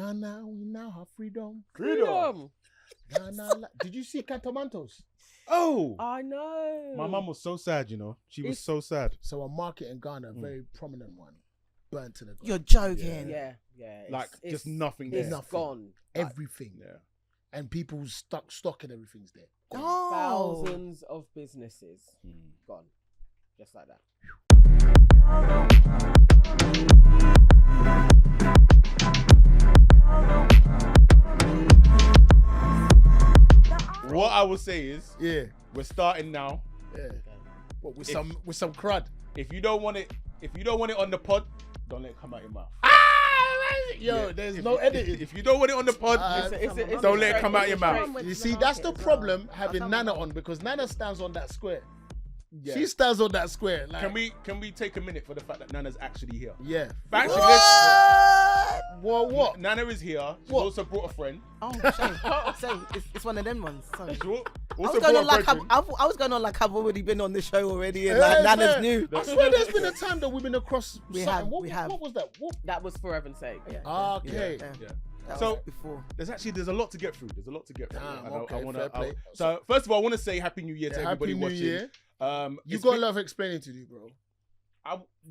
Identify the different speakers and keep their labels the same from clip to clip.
Speaker 1: Ghana, we now have freedom.
Speaker 2: Freedom.
Speaker 1: Ghana. Did you see Catamantos?
Speaker 3: Oh,
Speaker 2: I know.
Speaker 3: my mum was so sad, you know. She was so sad.
Speaker 1: So a market in Ghana, a very prominent one, burnt to the ground.
Speaker 4: You're joking.
Speaker 2: Yeah.
Speaker 3: Like,
Speaker 2: It's
Speaker 3: just nothing there.
Speaker 2: It's
Speaker 1: Nothing.
Speaker 2: gone.
Speaker 1: Everything.
Speaker 3: Yeah.
Speaker 1: And people stock and everything's there.
Speaker 4: Oh.
Speaker 2: Thousands of businesses gone, just like that.
Speaker 3: What I will say is,
Speaker 1: Yeah.
Speaker 3: we're starting now.
Speaker 1: Yeah. What, with some crud?
Speaker 3: If you don't want it on the pod, don't let it come out your mouth.
Speaker 1: Yo, there's no editing.
Speaker 3: If you don't want it on the pod, don't let it come out your mouth.
Speaker 1: You see, that's the problem having Nana on, because Nana stands on that square.
Speaker 3: Yeah.
Speaker 1: She stands on that square. Like,
Speaker 3: Can we take a minute for the fact that Nana's actually here?
Speaker 1: yeah.
Speaker 3: But actually,
Speaker 1: What?
Speaker 3: Nana is here. She's
Speaker 1: What?
Speaker 3: also brought a friend.
Speaker 4: Oh, shame. It's one of them ones. Sorry.
Speaker 3: She's
Speaker 4: I
Speaker 3: also
Speaker 4: was going on
Speaker 3: brought a
Speaker 4: like
Speaker 3: brethren.
Speaker 4: I was going on like I've already been on the show already, and
Speaker 1: Yeah,
Speaker 4: like Nana's
Speaker 1: man.
Speaker 4: new.
Speaker 1: I swear there's been a time that we've been across
Speaker 4: We
Speaker 1: something.
Speaker 4: have,
Speaker 1: What,
Speaker 4: we have.
Speaker 1: what was that? What?
Speaker 2: That was for heaven's sake.
Speaker 4: Yeah.
Speaker 1: Okay.
Speaker 3: Yeah.
Speaker 4: That
Speaker 3: So
Speaker 4: was before.
Speaker 3: there's a lot to get through.
Speaker 1: Damn,
Speaker 3: And
Speaker 1: okay, fair play.
Speaker 3: So first of all, I want to say Happy New Year to
Speaker 1: Happy
Speaker 3: everybody
Speaker 1: New
Speaker 3: watching.
Speaker 1: Year.
Speaker 3: It's
Speaker 1: You got a
Speaker 3: been-
Speaker 1: lot of explaining to do, bro.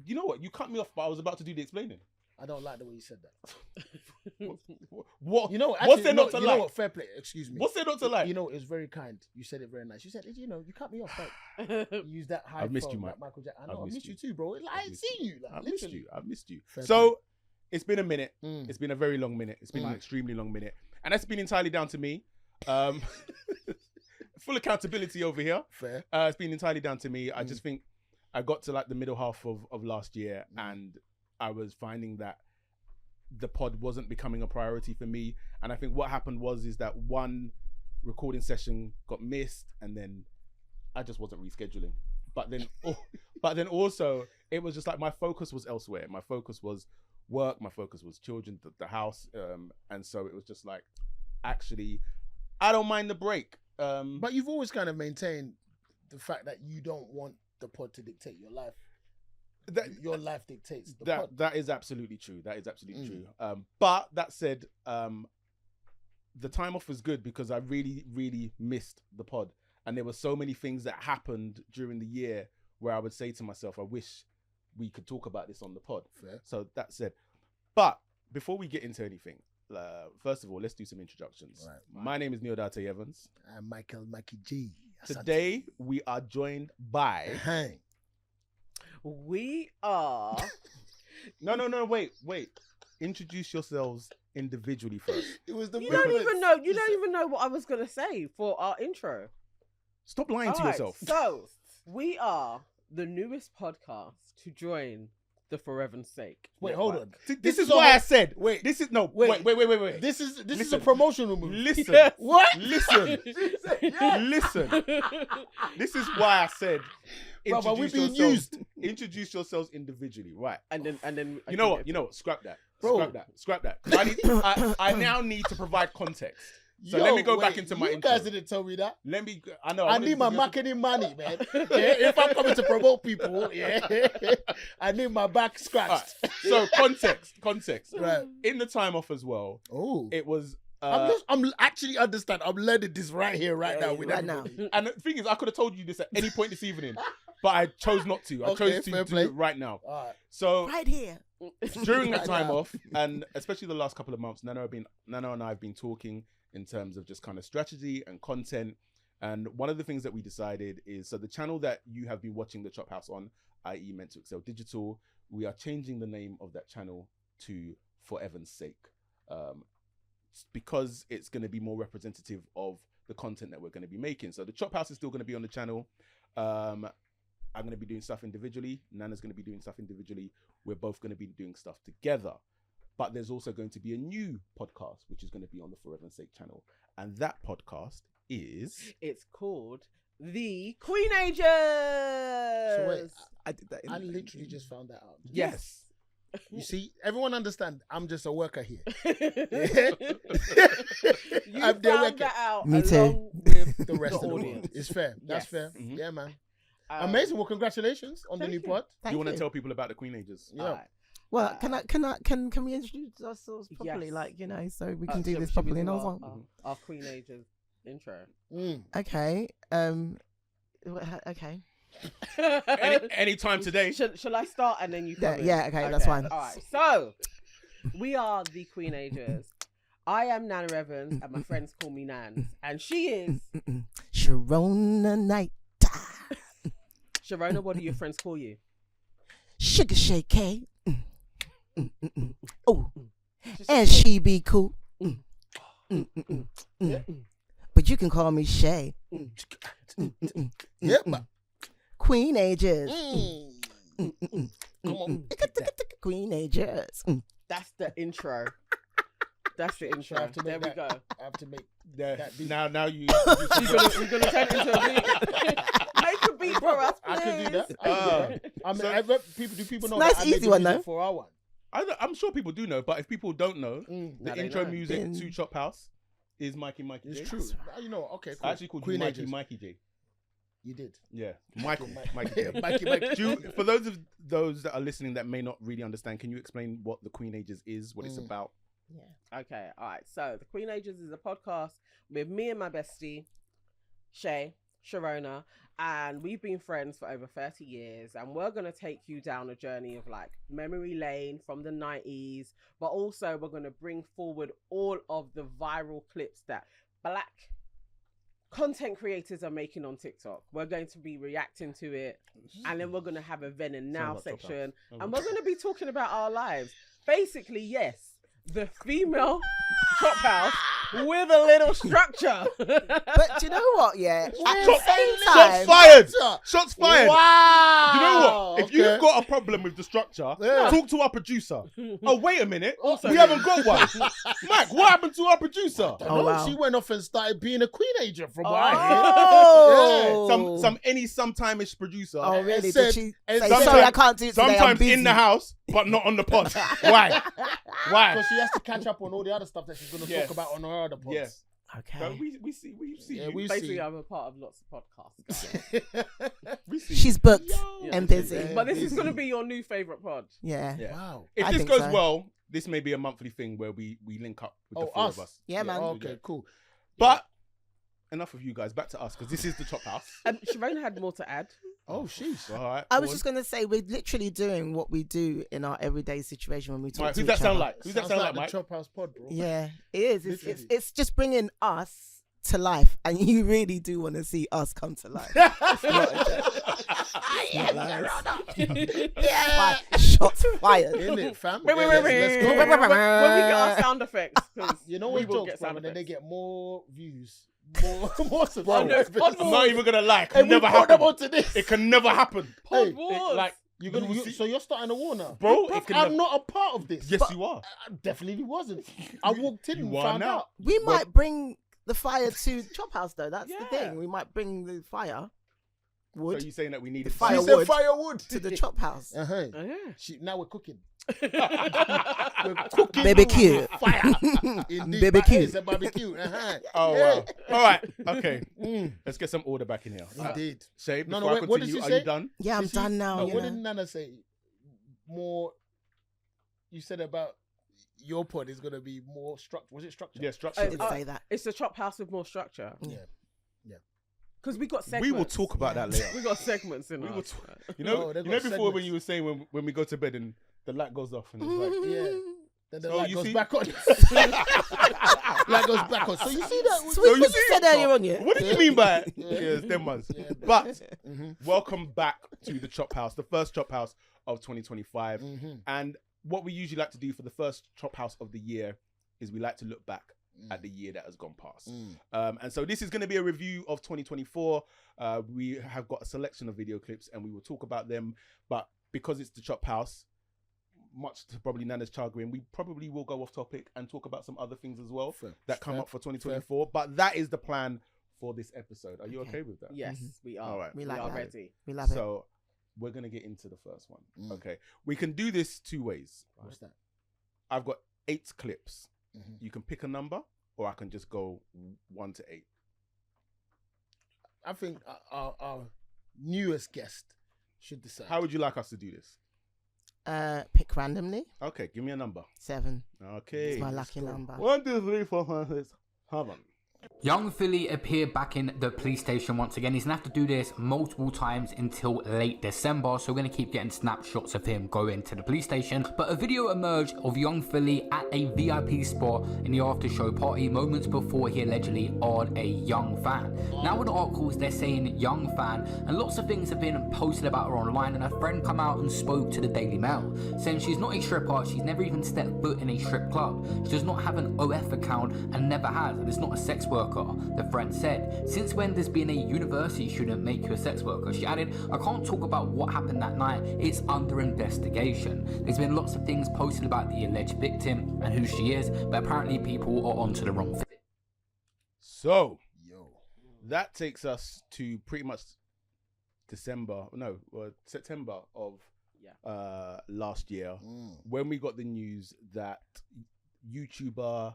Speaker 3: You know what? You cut me off, but I was about to do the explaining.
Speaker 1: I don't like the way you said that.
Speaker 3: What?
Speaker 1: You know,
Speaker 3: what's
Speaker 1: actually,
Speaker 3: there not to
Speaker 1: you
Speaker 3: like?
Speaker 1: know what? Fair play. Excuse me.
Speaker 3: What's there not to like?
Speaker 1: You know, it's very kind. You said it very nice. You said, you know, you cut me off. Like, you use that high.
Speaker 3: I've missed you,
Speaker 1: phone,
Speaker 3: man.
Speaker 1: like Michael Jackson. I know,
Speaker 3: I've
Speaker 1: I
Speaker 3: missed
Speaker 1: missed you
Speaker 3: you.
Speaker 1: too, bro. Like, I ain't seen you. Like,
Speaker 3: I've missed you.
Speaker 1: Fair
Speaker 3: So it's been a minute.
Speaker 1: Mm.
Speaker 3: It's been a very long minute. It's been an extremely long minute, and that's been entirely down to me. Full accountability over here.
Speaker 1: Fair.
Speaker 3: It's been entirely down to me. I just think I got to like the middle half of last year, and I was finding that the pod wasn't becoming a priority for me. And I think what happened is that one recording session got missed, and then I just wasn't rescheduling. But then also it was just like my focus was elsewhere. My focus was work. My focus was children, the house, and so it was just like, actually, I don't mind the break.
Speaker 1: But you've always kind of maintained the fact that you don't want the pod to dictate your life. Your life dictates the pod.
Speaker 3: That is absolutely true. That is absolutely true. But that said, the time off was good because I really, really missed the pod. And there were so many things that happened during the year where I would say to myself, I wish we could talk about this on the pod.
Speaker 1: Fair.
Speaker 3: So that said, but before we get into anything, first of all, let's do some introductions.
Speaker 1: Right.
Speaker 3: My name is Neil Date Evans.
Speaker 1: I'm Michael Mackie G.
Speaker 3: Today, we are joined by...
Speaker 1: Hey.
Speaker 2: We are.
Speaker 3: No, wait. Introduce yourselves individually first.
Speaker 1: It was the
Speaker 2: You don't even know. You don't even know what I was gonna say for our intro.
Speaker 3: Stop lying to
Speaker 2: Alright,
Speaker 3: yourself.
Speaker 2: So we are the newest podcast to join the For Heaven's Sake.
Speaker 1: Wait, hold on.
Speaker 3: This is
Speaker 1: a
Speaker 3: why I
Speaker 1: whole-
Speaker 3: said.
Speaker 1: Wait.
Speaker 3: This is no.
Speaker 1: Wait.
Speaker 3: Wait.
Speaker 1: This is a
Speaker 3: Listen.
Speaker 1: promotional move.
Speaker 3: Listen.
Speaker 2: Yes.
Speaker 1: What?
Speaker 3: Listen. Listen. This is why I said.
Speaker 1: Brother, we're being
Speaker 3: yourselves- Introduce yourselves individually, right?
Speaker 2: and then
Speaker 3: You know what? Scrap that.
Speaker 1: Bro.
Speaker 3: Scrap that. 'Cause I now need to provide context. So let me go back into my
Speaker 1: You
Speaker 3: intro.
Speaker 1: guys didn't tell me that.
Speaker 3: Let me. I know.
Speaker 1: I need my marketing money, man. Yeah, if I'm coming to promote people, I need my back scratched.
Speaker 3: So context.
Speaker 1: Right.
Speaker 3: In the time off as well,
Speaker 1: Oh,
Speaker 3: it was.
Speaker 1: I'm actually understand. I'm learning this right here, right now. With
Speaker 4: right now.
Speaker 1: everybody.
Speaker 3: And the thing is, I could have told you this at any point this evening, but I chose not to. I
Speaker 1: Okay,
Speaker 3: chose to
Speaker 1: fair
Speaker 3: do
Speaker 1: play.
Speaker 3: it right now.
Speaker 1: All right.
Speaker 3: So
Speaker 4: Right here.
Speaker 3: during the
Speaker 1: Right
Speaker 3: time
Speaker 1: now.
Speaker 3: off, and especially the last couple of months, Nana and I have been talking in terms of just kind of strategy and content. And one of the things that we decided is, so the channel that you have been watching the ChopHouse on, i.e. Meant to Excel Digital, we are changing the name of that channel to For Heaven's Sake. Because it's going to be more representative of the content that we're going to be making. So the ChopHouse is still going to be on the channel. I'm going to be doing stuff individually. Nana's going to be doing stuff individually. We're both going to be doing stuff together. But there's also going to be a new podcast, which is going to be on the For Heaven's Sake channel. And that podcast is...
Speaker 2: It's called The Queenagers.
Speaker 1: So wait,
Speaker 4: I did that.
Speaker 1: I literally just found that out.
Speaker 3: Yes.
Speaker 1: You see, everyone understand. I'm just a worker here.
Speaker 2: You
Speaker 1: I'm there
Speaker 2: found
Speaker 1: working.
Speaker 2: that out
Speaker 4: Me too.
Speaker 2: along with
Speaker 1: The rest of the world.
Speaker 2: audience.
Speaker 1: It's fair. That's
Speaker 2: Yes.
Speaker 1: fair.
Speaker 3: Mhm.
Speaker 1: Yeah, man.
Speaker 2: Um,
Speaker 1: Amazing. Well, congratulations on the
Speaker 2: thank
Speaker 1: new
Speaker 2: you.
Speaker 1: pod.
Speaker 4: Thank
Speaker 3: you want to tell people about the Queen Ages?
Speaker 1: Yeah.
Speaker 2: Alright.
Speaker 4: Well, can we introduce ourselves properly?
Speaker 2: Yes.
Speaker 4: Like, you know, so we can do
Speaker 2: Should-
Speaker 4: this
Speaker 2: should we
Speaker 4: properly.
Speaker 2: do
Speaker 4: And I was
Speaker 2: our,
Speaker 4: like,
Speaker 2: our Queen Ages intro.
Speaker 4: okay, okay.
Speaker 3: Any time today.
Speaker 2: Shall I start and then you come in?
Speaker 4: Yeah, okay, that's fine.
Speaker 2: All right. So, we are the Queen Ages. I am Nana Evans, and my friends call me Nans. And she is...
Speaker 4: Sharona Knight.
Speaker 2: Sharona, what do your friends call you?
Speaker 4: Sugar Shake. Oh, and she be cool. But you can call me Shay.
Speaker 1: Yep.
Speaker 4: Queen Ages.
Speaker 1: Come on.
Speaker 4: Queen Ages.
Speaker 2: That's the intro. That's the intro.
Speaker 1: I have to
Speaker 2: There
Speaker 1: make
Speaker 2: we go.
Speaker 1: I have to make
Speaker 3: Yeah.
Speaker 1: that beat.
Speaker 3: Now you.
Speaker 2: We're gonna turn it into a beat. Make a beat for us, please.
Speaker 1: I can do that. I can do that. I mean,
Speaker 3: So-
Speaker 1: I read people. Do people know
Speaker 4: Nice,
Speaker 1: that I made
Speaker 4: easy
Speaker 1: the
Speaker 4: one,
Speaker 1: music
Speaker 4: though.
Speaker 1: for our one?
Speaker 3: I'm sure people do know, but if people don't know,
Speaker 2: Now
Speaker 3: the
Speaker 2: they
Speaker 3: intro
Speaker 2: know.
Speaker 3: music
Speaker 4: Been-
Speaker 3: to ChopHouse is Mikey J.
Speaker 1: It's true. You know. Okay. Cool.
Speaker 3: I actually called
Speaker 1: Queen
Speaker 3: you
Speaker 1: Ages.
Speaker 3: Mikey J.
Speaker 1: You did.
Speaker 3: Yeah, Mikey
Speaker 1: Yeah,
Speaker 3: J.
Speaker 1: Mikey.
Speaker 3: Do you- for those that are listening that may not really understand, can you explain what the Queen Ages is, what it's about?
Speaker 2: Okay, all right. So the Queen Ages is a podcast with me and my bestie, Sharona, and we've been friends for over 30 years, and we're gonna take you down a journey of like memory lane from the 90s, but also we're gonna bring forward all of the viral clips that Black content creators are making on TikTok. We're going to be reacting to it, and then we're gonna have a then and now
Speaker 3: Sounds like
Speaker 2: section,
Speaker 3: ChopHouse.
Speaker 2: and we're gonna be talking about our lives. Basically, yes, the female ChopHouse with a little structure.
Speaker 4: But do you know what? Yeah. At the
Speaker 1: Shots
Speaker 4: same
Speaker 3: Shots
Speaker 4: time,
Speaker 3: fired! Shots fired!
Speaker 1: Wow.
Speaker 3: Do you know what? If
Speaker 1: Okay.
Speaker 3: you've got a problem with the structure,
Speaker 1: Yeah.
Speaker 3: talk to our producer. Oh, wait a minute.
Speaker 2: Also-
Speaker 3: we haven't got one. Mike, what happened to our producer?
Speaker 4: Oh, wow.
Speaker 1: She went off and started being a queen agent from what I
Speaker 4: Oh.
Speaker 3: Sometime-ish producer.
Speaker 4: Oh, really?
Speaker 1: said-
Speaker 4: Did she
Speaker 1: and
Speaker 4: say,
Speaker 1: sometimes-
Speaker 4: sorry, I can't do it today, I'm
Speaker 3: Sometimes
Speaker 4: busy.
Speaker 3: in the house, but not on the pod. Why?
Speaker 1: hear.
Speaker 3: Why?
Speaker 1: Because she has to catch up on all the other stuff that she's going to
Speaker 3: Yes.
Speaker 1: talk about on her other pods.
Speaker 3: Yeah.
Speaker 4: Okay.
Speaker 3: So we see
Speaker 1: Yeah,
Speaker 3: you.
Speaker 1: we
Speaker 2: Basically,
Speaker 1: see.
Speaker 2: I'm a part of lots of podcasts.
Speaker 3: We see
Speaker 4: She's
Speaker 3: you.
Speaker 4: booked
Speaker 2: Yeah.
Speaker 4: and busy.
Speaker 1: Yeah.
Speaker 2: But this is
Speaker 1: busy.
Speaker 2: going to be your new favorite pod.
Speaker 4: Yeah.
Speaker 3: Yeah.
Speaker 1: Wow.
Speaker 3: If
Speaker 4: I
Speaker 3: this
Speaker 4: think
Speaker 3: goes
Speaker 4: so.
Speaker 3: well, this may be a monthly thing where we link up with the
Speaker 1: Oh,
Speaker 3: four
Speaker 1: us?
Speaker 3: of us.
Speaker 4: Yeah, man.
Speaker 1: Okay, cool.
Speaker 3: But enough of you guys. Back to us, because this is the ChopHouse.
Speaker 2: Sharona had more to add.
Speaker 1: Oh, sheesh.
Speaker 3: All right.
Speaker 4: I
Speaker 3: go
Speaker 4: was
Speaker 3: on.
Speaker 4: just going to say, we're literally doing what we do in our everyday situation when we talk
Speaker 3: Mike,
Speaker 4: to
Speaker 3: who's
Speaker 4: each
Speaker 3: that sound
Speaker 4: other.
Speaker 3: like? Who's that sound like, Mike?
Speaker 1: the ChopHouse pod, bro.
Speaker 4: Yeah, it is. It's
Speaker 1: Literally.
Speaker 4: it's just bringing us to life, and you really do want to see us come to life. It's not a joke.
Speaker 1: Yeah.
Speaker 4: Shots fired.
Speaker 1: In it, fam.
Speaker 2: Wait,
Speaker 1: Let's
Speaker 2: when
Speaker 1: go.
Speaker 2: we get our sound effects, 'cause
Speaker 1: You know
Speaker 2: we
Speaker 1: what
Speaker 2: will
Speaker 1: jokes,
Speaker 2: get
Speaker 1: bro,
Speaker 2: sound
Speaker 1: and then they
Speaker 2: effects.
Speaker 1: get more views, more subscribers.
Speaker 2: Oh, no, it's pod
Speaker 3: I'm not even gonna lie. It
Speaker 1: Hey,
Speaker 3: can
Speaker 1: we
Speaker 3: never
Speaker 1: brought them
Speaker 3: happen.
Speaker 1: onto this.
Speaker 3: It can never happen,
Speaker 2: Pod
Speaker 1: Hey,
Speaker 2: Wars.
Speaker 3: like
Speaker 1: You're gonna,
Speaker 3: you will
Speaker 1: you,
Speaker 3: see-
Speaker 1: so you're starting a war now,
Speaker 3: bro.
Speaker 1: Bruv,
Speaker 3: It can
Speaker 1: I'm
Speaker 3: never...
Speaker 1: not a part of this.
Speaker 3: Yes,
Speaker 1: But
Speaker 3: you are.
Speaker 1: I definitely wasn't. I walked in
Speaker 3: You
Speaker 1: and
Speaker 3: are
Speaker 1: found
Speaker 3: now.
Speaker 1: out.
Speaker 4: We
Speaker 3: Well-
Speaker 4: might bring the fire to ChopHouse, though. That's the
Speaker 2: Yeah.
Speaker 4: thing. We might bring the fire
Speaker 3: So
Speaker 4: wood
Speaker 3: you saying that we need
Speaker 4: The
Speaker 3: a
Speaker 4: fire-
Speaker 1: She
Speaker 4: Firewood.
Speaker 1: said firewood
Speaker 4: to the ChopHouse.
Speaker 1: Uh-huh.
Speaker 2: Oh, yeah.
Speaker 1: Now we're cooking. We're cooking.
Speaker 4: BBQ.
Speaker 1: Fire. Indeed.
Speaker 4: BBQ.
Speaker 1: It's a barbecue. Uh-huh.
Speaker 3: Oh
Speaker 1: Yeah.
Speaker 3: wow! All right, okay.
Speaker 1: Mm.
Speaker 3: Let's get some order back in here.
Speaker 1: Indeed.
Speaker 3: Shay,
Speaker 1: No,
Speaker 3: before
Speaker 1: no,
Speaker 3: I
Speaker 1: wait, what did
Speaker 3: continue,
Speaker 1: she
Speaker 3: are
Speaker 1: say?
Speaker 3: you done?
Speaker 4: Yeah, I'm
Speaker 1: Did she-
Speaker 4: done now.
Speaker 1: No,
Speaker 4: you
Speaker 1: what
Speaker 4: know.
Speaker 1: did Nana say? More. You said about your pod is gonna be more structure. Was it structure?
Speaker 3: Yeah,
Speaker 4: She
Speaker 3: structure.
Speaker 4: did say that.
Speaker 2: It's a ChopHouse with more structure.
Speaker 1: Yeah.
Speaker 2: Because we got segments.
Speaker 3: We will talk about that later.
Speaker 2: We got segments in
Speaker 3: We
Speaker 2: us.
Speaker 3: will You
Speaker 1: No,
Speaker 3: know,
Speaker 1: they've
Speaker 3: you know
Speaker 1: got
Speaker 3: before when
Speaker 1: segments.
Speaker 3: you were saying when we go to bed and the light goes off and it's like,
Speaker 1: Yeah. Then the
Speaker 3: So
Speaker 1: light
Speaker 3: you
Speaker 1: goes
Speaker 3: see-
Speaker 1: back on. Light goes back on. So you see that?
Speaker 4: So what
Speaker 3: you
Speaker 4: you
Speaker 3: see-
Speaker 4: said earlier on, yeah?
Speaker 3: what did you mean by it?
Speaker 1: Yeah.
Speaker 3: Yeah, it's them ones.
Speaker 1: Yeah.
Speaker 3: But
Speaker 1: Mhm.
Speaker 3: welcome back to the ChopHouse, the first ChopHouse of 2025.
Speaker 1: Mhm.
Speaker 3: And what we usually like to do for the first ChopHouse of the year is we like to look back at the year that has gone past. And so this is going to be a review of 2024. We have got a selection of video clips and we will talk about them. But because it's the ChopHouse, much to probably Nana's chagrin, we probably will go off topic and talk about some other things as well
Speaker 1: Fair.
Speaker 3: that come
Speaker 1: Fair.
Speaker 3: up for 2024. But that is the plan for this episode. Are you
Speaker 4: Okay.
Speaker 3: okay with that?
Speaker 2: Yes, we are.
Speaker 3: All right.
Speaker 4: We
Speaker 2: We
Speaker 4: like
Speaker 2: are
Speaker 4: that.
Speaker 2: ready.
Speaker 4: We love it.
Speaker 3: So we're going to get into the first one.
Speaker 1: Mm.
Speaker 3: Okay. We can do this two ways.
Speaker 1: What's that?
Speaker 3: I've got 8 clips.
Speaker 1: Mhm.
Speaker 3: You can pick a number or I can just go 1 to 8.
Speaker 1: I think our newest guest should decide.
Speaker 3: How would you like us to do this?
Speaker 4: Pick randomly.
Speaker 3: Okay, give me a number.
Speaker 4: 7.
Speaker 3: Okay.
Speaker 4: It's my lucky number.
Speaker 3: 1, 2, 3, 4, 5, 6, 7.
Speaker 5: Young Philly appeared back in the police station once again. He's going to have to do this multiple times until late December. So we're going to keep getting snapshots of him going to the police station. But a video emerged of Young Philly at a VIP spot in the after show party moments before he allegedly on a young fan. Now in the articles, they're saying young fan, and lots of things have been posted about her online. And her friend come out and spoke to the Daily Mail, saying she's not a stripper. She's never even stepped foot in a strip club. She does not have an OF account and never has. And it's not a sex worker, the friend said. Since when does being a university student make you a sex worker? She added, I can't talk about what happened that night. It's under investigation. There's been lots of things posted about the alleged victim and who she is, but apparently people are onto the wrong thing.
Speaker 3: So, that takes us to pretty much September of last year, when we got the news that YouTuber,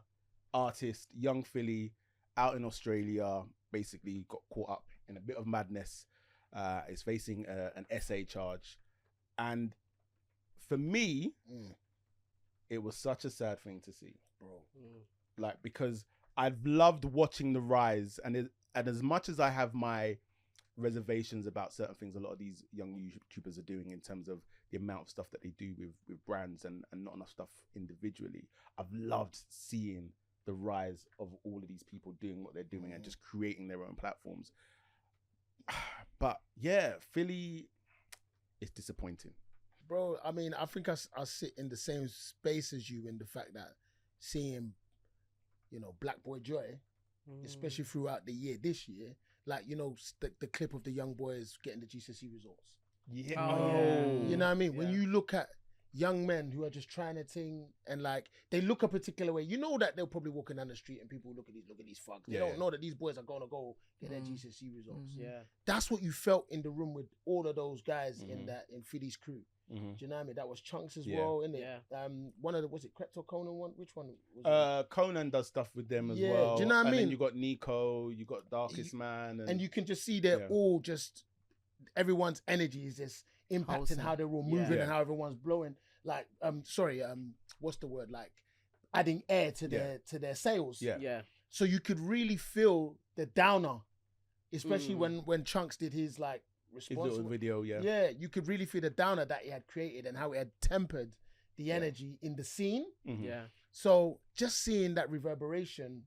Speaker 3: artist, Young Philly, out in Australia, basically got caught up in a bit of madness, is facing an SA charge. And for me, it was such a sad thing to see, bro. Like, because I've loved watching the rise, and as much as I have my reservations about certain things a lot of these young YouTubers are doing in terms of the amount of stuff that they do with brands and not enough stuff individually, I've loved seeing the rise of all of these people doing what they're doing and just creating their own platforms. But yeah, Philly is disappointing.
Speaker 1: Bro, I mean, I think I sit in the same space as you in the fact that seeing, Black Boy Joy, especially throughout the year, this year, like, the clip of the young boys getting the GCSE results.
Speaker 3: Yeah.
Speaker 1: Oh. You know what I mean? Yeah. When you look at young men who are just trying a thing and like they look a particular way, that they're probably walking down the street and people look at these thugs. They don't know that these boys are gonna go get their GCSE results. Yeah, that's what you felt in the room with all of those guys in Philly's crew. Do you know what I mean? That was Chunks as well, innit? Yeah. One of the, was it Krept or Conan one? Which one was it?
Speaker 3: Conan does stuff with them as well.
Speaker 1: Do you know what I mean?
Speaker 3: And then you got Nico, you got Darkest Man,
Speaker 1: and you can just see they're all just, everyone's energy is just impacting how they're all moving and how everyone's blowing. Like, what's the word? Like, adding air to their sails. Yeah. So you could really feel the downer, especially when Chunks did his like response.
Speaker 3: His little video,
Speaker 1: Yeah, you could really feel the downer that he had created and how it had tempered the energy in the scene.
Speaker 2: Yeah.
Speaker 1: So just seeing that reverberation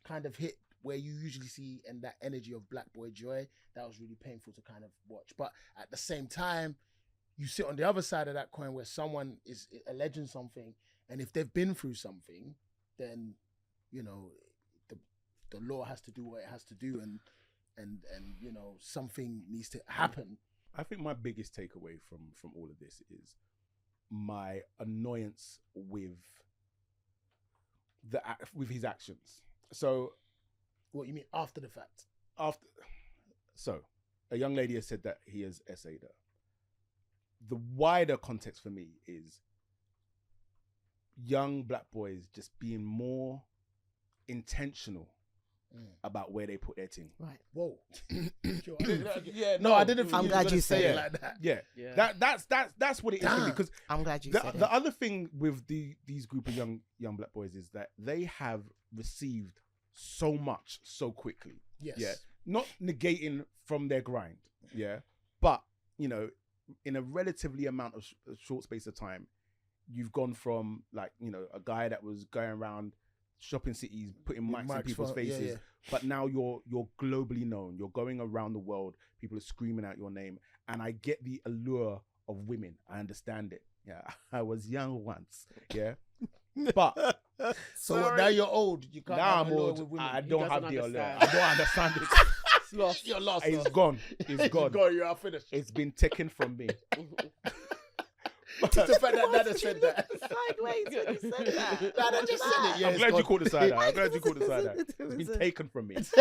Speaker 1: kind of hit where you usually see and that energy of Black Boy Joy, that was really painful to kind of watch. But at the same time, you sit on the other side of that coin where someone is alleging something, and if they've been through something, then the law has to do what it has to do, and something needs to happen.
Speaker 3: I think my biggest takeaway from all of this is my annoyance with his actions. So,
Speaker 1: what you mean after the fact?
Speaker 3: So, a young lady has said that he has essayed her. The wider context for me is young Black boys just being more intentional about where they put their thing.
Speaker 1: Right. Whoa.
Speaker 3: I didn't.
Speaker 4: I'm glad you said it
Speaker 1: like that.
Speaker 3: Yeah. That's what it is for me, because
Speaker 4: I'm glad you said it.
Speaker 3: The other thing with these group of young Black boys is that they have received so much so quickly.
Speaker 1: Yes.
Speaker 3: Yeah. Not negating from their grind. Yeah. But in a relatively amount of short space of time, you've gone from like a guy that was going around shopping cities putting mics in people's faces, but now you're globally known. You're going around the world. People are screaming out your name, and I get the allure of women. I understand it. Yeah, I was young once. Yeah, but
Speaker 1: so now you're old. You can't.
Speaker 3: Now
Speaker 1: have
Speaker 3: I'm
Speaker 1: allure
Speaker 3: old.
Speaker 1: with women.
Speaker 3: I don't have the allure.
Speaker 2: understand.
Speaker 3: I don't understand it.
Speaker 2: Lost.
Speaker 1: You're lost.
Speaker 3: It's gone. It's gone.
Speaker 1: You are finished.
Speaker 3: It's been taken from me.
Speaker 1: Just the fact that Nana said that.
Speaker 4: Sideways when you said that.
Speaker 1: Nana just said it. Yeah,
Speaker 3: I'm glad you called the side out. I'm glad you called the side out. It's been taken from me.
Speaker 4: It's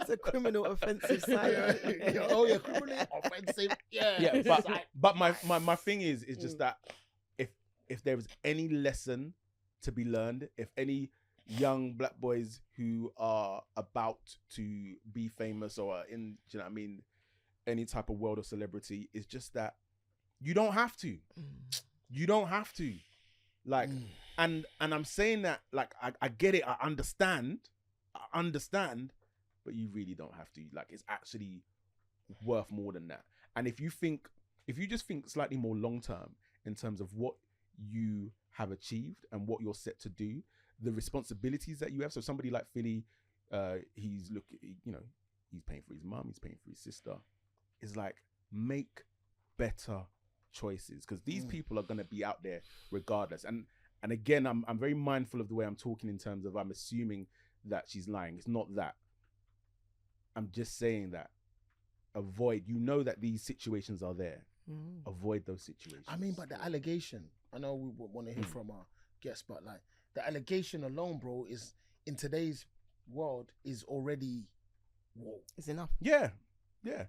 Speaker 4: a criminal offensive side.
Speaker 1: Criminally offensive.
Speaker 3: Yeah, but my thing is just that if there is any lesson to be learned, if any young Black boys who are about to be famous or are in, any type of world of celebrity, is just that You don't have to. You don't have to. Like, and I'm saying that, like, I get it. I understand, but you really don't have to. Like, it's actually worth more than that. And if you just think slightly more long term in terms of what you have achieved and what you're set to do, the responsibilities that you have. So somebody like Philly, he's paying for his mum, he's paying for his sister. It's like, make better choices, because these people are going to be out there regardless. And again, I'm very mindful of the way I'm talking in terms of I'm assuming that she's lying. It's not that. I'm just saying that avoid, that these situations are there. Avoid those situations.
Speaker 1: I mean, but the allegation, I know we want to hear from our guests, but like the allegation alone, bro, is in today's world is already, whoa.
Speaker 4: It's enough.
Speaker 3: Yeah.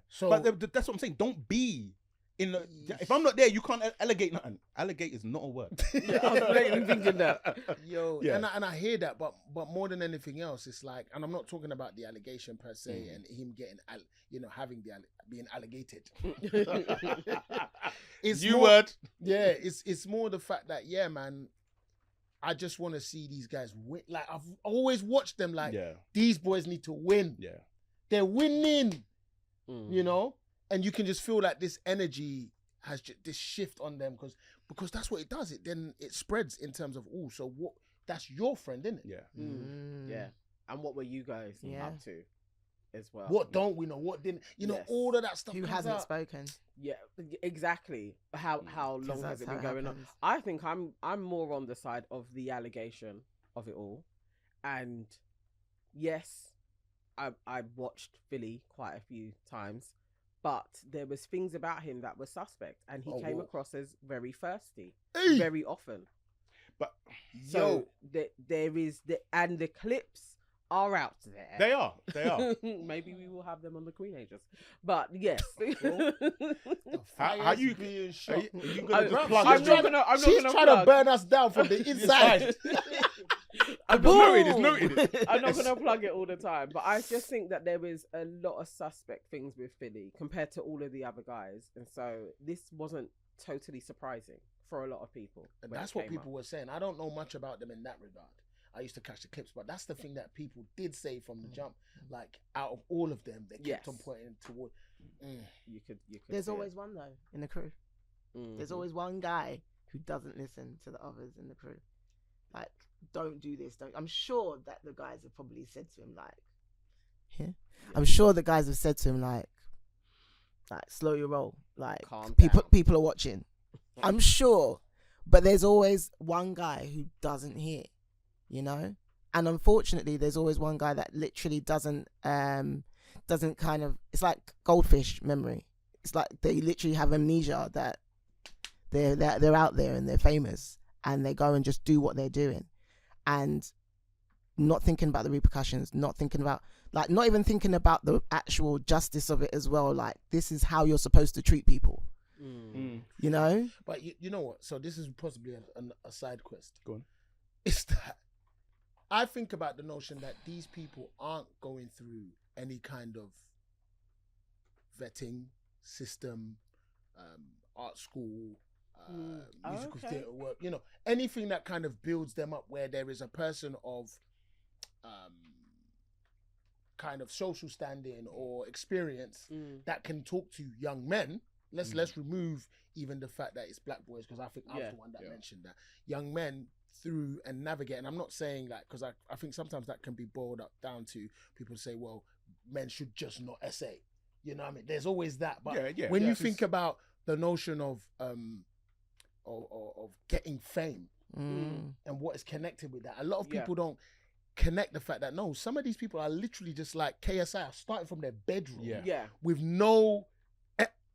Speaker 3: So, but that's what I'm saying. Don't be in the. If I'm not there, you can't allegate nothing. Allegate is not a word.
Speaker 2: Yeah, I was blatantly thinking that.
Speaker 1: Yo, and I hear that, but more than anything else, it's like, and I'm not talking about the allegation per se and him getting, having being allegated. It's
Speaker 3: New
Speaker 1: more,
Speaker 3: word.
Speaker 1: Yeah, it's more the fact that, yeah, man, I just want to see these guys win. Like, I've always watched them. Like, these boys need to win.
Speaker 3: Yeah,
Speaker 1: they're winning. And you can just feel like this energy has this shift on them because that's what it does. It then it spreads in terms of so what? That's your friend, isn't it?
Speaker 3: Yeah,
Speaker 2: yeah. And what were you guys up to as well?
Speaker 1: What don't we know? What didn't? All of that stuff.
Speaker 4: Who hasn't spoken?
Speaker 2: Yeah, exactly. How long has it been going on? I think I'm more on the side of the allegation of it all, and yes, I watched Philly quite a few times. But there was things about him that were suspect, and he came across as very thirsty, very often.
Speaker 3: But
Speaker 2: so there is and the clips are out there.
Speaker 3: They are.
Speaker 2: Maybe we will have them on the Queen Ages. But yes.
Speaker 1: How you being shot? Are you
Speaker 2: gonna
Speaker 1: plug?
Speaker 2: I'm not gonna.
Speaker 1: She's trying to burn us down from the inside.
Speaker 3: It's noted.
Speaker 2: I'm not gonna plug it all the time, but I just think that there is a lot of suspect things with Philly compared to all of the other guys, and so this wasn't totally surprising for a lot of people.
Speaker 1: And that's what people were saying. I don't know much about them in that regard. I used to catch the clips, but that's the thing that people did say from the jump. Like, out of all of them, they kept on pointing toward.
Speaker 2: You could.
Speaker 4: There's always one though in the crew. There's always one guy who doesn't listen to the others in the crew. Like, don't do this. I'm sure that the guys have probably said to him I'm sure the guys have said to him like slow your roll. Like, people are watching. I'm sure, but there's always one guy who doesn't hear. And unfortunately there's always one guy that literally doesn't kind of, it's like goldfish memory. It's like they literally have amnesia that they're out there and they're famous and they go and just do what they're doing and not thinking about the repercussions, not even thinking about the actual justice of it as well. Like, this is how you're supposed to treat people. But
Speaker 1: you know what? So this is possibly a side quest.
Speaker 3: Go on.
Speaker 1: It's that I think about the notion that these people aren't going through any kind of vetting system, art school, musical theatre work, anything that kind of builds them up where there is a person of kind of social standing or experience that can talk to young men. Let's remove even the fact that it's black boys, because I think I was the one that mentioned that. Young men through and navigate, and I'm not saying like, because I think sometimes that can be boiled up down to people say, well, men should just not essay. You know what I mean? There's always that. But when you think about the notion of getting fame and what is connected with that, a lot of people don't connect the fact that no, some of these people are literally just like KSI, starting from their bedroom with no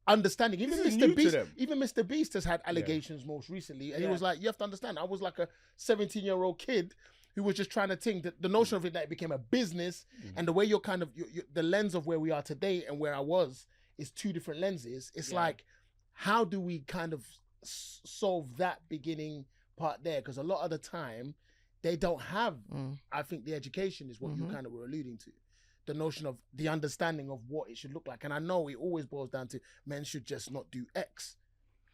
Speaker 1: understanding. Even Mr. Beast has had allegations most recently, and he was like, you have to understand, I was like a 17-year-old kid who was just trying to think that the notion of it that it became a business, and the way you're kind of the lens of where we are today and where I was is two different lenses. It's like, how do we kind of solve that beginning part there? Because a lot of the time they don't have I think the education is what you kind of were alluding to, the notion of the understanding of what it should look like. And I know it always boils down to men should just not do X,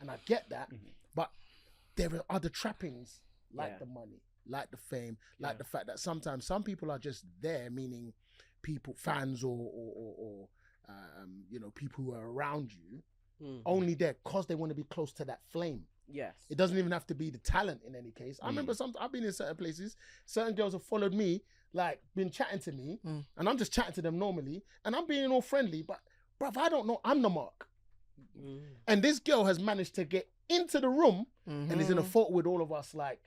Speaker 1: and I get that, but there are other trappings like the money, like the fame, like the fact that sometimes some people are just there, meaning people, fans or you know, people who are around you, only there because they want to be close to that flame.
Speaker 2: Yes.
Speaker 1: It doesn't even have to be the talent in any case. I remember I've been in certain places, certain girls have followed me, like been chatting to me, and I'm just chatting to them normally, and I'm being all friendly, but bruv, I don't know, I'm the mark. And this girl has managed to get into the room and is in a photo with all of us, like,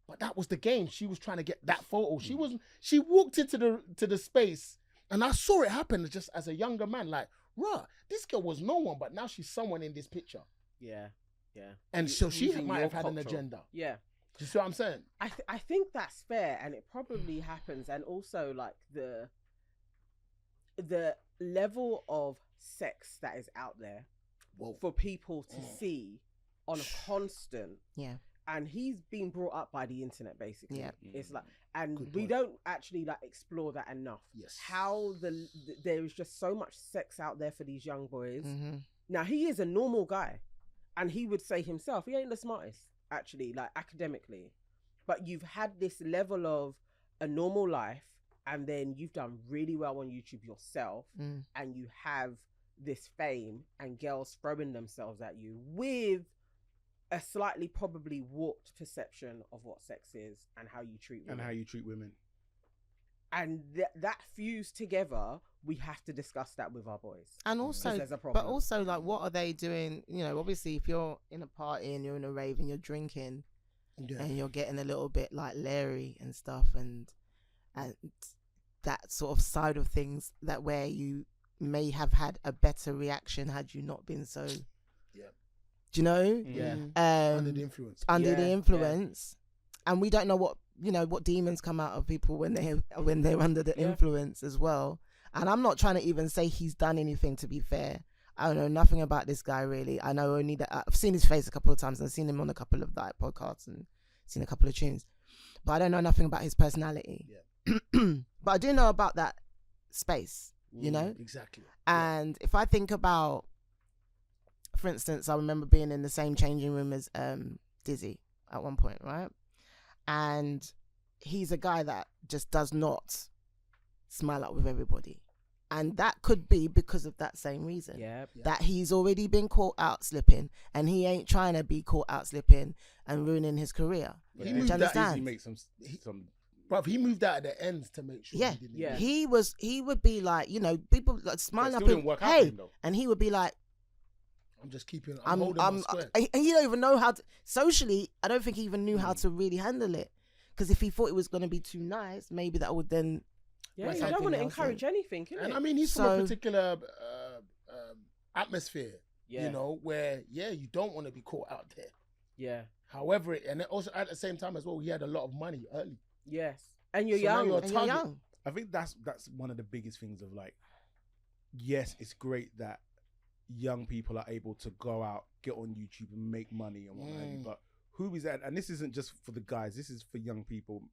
Speaker 1: but that was the game. She was trying to get that photo. She walked into the space, and I saw it happen just as a younger man, like, rah, this girl was no one, but now she's someone in this picture.
Speaker 2: Yeah.
Speaker 1: And so she might have had an agenda.
Speaker 2: Yeah.
Speaker 1: Do you see what I'm saying?
Speaker 2: I think that's fair, and it probably happens. And also, like, the level of sex that is out there for people to see on a constant.
Speaker 4: Yeah.
Speaker 2: And he's been brought up by the internet, basically. Yeah. It's like, and we
Speaker 1: point.
Speaker 2: don't actually like explore that enough.
Speaker 1: Yes.
Speaker 2: How there is just so much sex out there for these young boys. Now, he is a normal guy, and he would say himself, he ain't the smartest, actually, like academically. But you've had this level of a normal life, and then you've done really well on YouTube yourself, and you have this fame and girls throwing themselves at you with a slightly probably warped perception of what sex is and how you treat women. And that fused together, we have to discuss that with our boys.
Speaker 4: And also, but also, like, what are they doing? You know, obviously, if you're in a party and you're in a rave and you're drinking, and you're getting a little bit like leery and stuff, and that sort of side of things, that where you may have had a better reaction had you not been so. Do you know?
Speaker 1: Yeah. Under the influence.
Speaker 4: The influence, and we don't know what demons come out of people when they're under the influence as well. And I'm not trying to even say he's done anything. To be fair, I don't know nothing about this guy really. I know only that I've seen his face a couple of times and I've seen him on a couple of like podcasts and seen a couple of tunes, but I don't know nothing about his personality. But I do know about that space. You know
Speaker 1: exactly.
Speaker 4: And if I think about, for instance, I remember being in the same changing room as Dizzy at one point, right? And he's a guy that just does not smile up with everybody. And that could be because of that same reason. That he's already been caught out slipping, and he ain't trying to be caught out slipping and ruining his career.
Speaker 1: He moved out. He make some. Bruv, he moved out at the ends to make sure.
Speaker 4: He would be like, you know, people like smiling up and hey, and he would be like,
Speaker 1: I'm just keeping. I'm holding my square.
Speaker 4: And he don't even know how to socially. I don't think he even knew how to really handle it. Because if he thought it was going to be too nice, maybe that would then.
Speaker 2: Yeah, you don't want to encourage anything, innit?
Speaker 1: And I mean, he's from a particular atmosphere, you know, where you don't want to be caught out there.
Speaker 2: Yeah.
Speaker 1: However, and also at the same time as well, he had a lot of money early.
Speaker 2: Yes, and you're young.
Speaker 1: You're young.
Speaker 3: I think that's one of the biggest things of like, yes, it's great that young people are able to go out, get on YouTube and make money and what have you, but who is that? And this isn't just for the guys, this is for young people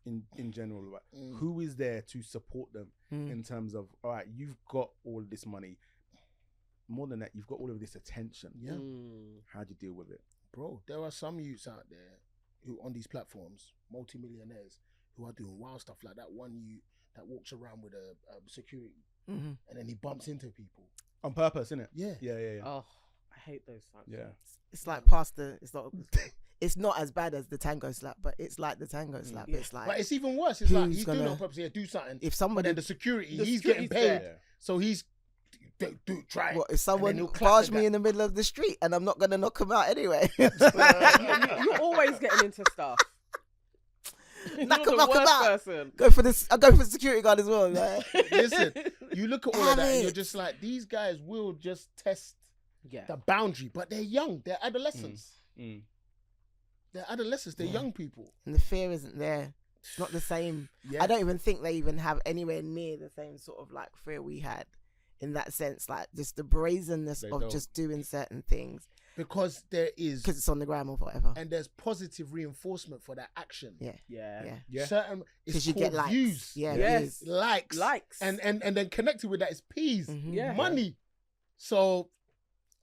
Speaker 3: in general. Right? Who is there to support them in terms of, all right, you've got all of this money. More than that, you've got all of this attention. How do you deal with it?
Speaker 1: Bro, there are some youths out there who on these platforms, multi-millionaires, who are doing wild stuff like that one youth that walks around with a security and then he bumps into people.
Speaker 3: On purpose, innit?
Speaker 1: Yeah.
Speaker 2: Oh, I hate those times.
Speaker 3: Yeah.
Speaker 4: It's like past the, it's not as bad as the tango slap, but it's like the tango slap. It's like,
Speaker 1: but it's even worse. It's like he's doing it on purpose. Do something.
Speaker 4: If somebody,
Speaker 1: but then the security, he's getting paid, so he's try.
Speaker 4: What if someone barged me in the middle of the street and I'm not gonna knock him out anyway?
Speaker 2: You're always getting into stuff.
Speaker 4: knock him out. Go for this. I go for the security guard as well. Like.
Speaker 1: Listen, you look at all of that and you're just like, these guys will just test the boundary, but they're young. They're adolescents. They're adolescents. They're young people,
Speaker 4: and the fear isn't there. It's not the same. I don't even think they even have anywhere near the same sort of like fear we had. In that sense, like just the brazenness of just doing certain things.
Speaker 1: Because
Speaker 4: it's on the gram or whatever.
Speaker 1: And there's positive reinforcement for that action.
Speaker 2: Yeah.
Speaker 1: Certain,
Speaker 4: because you get likes.
Speaker 1: Views.
Speaker 2: Yes.
Speaker 1: Likes. And then connected with that is P's.
Speaker 2: Yeah.
Speaker 1: Money. So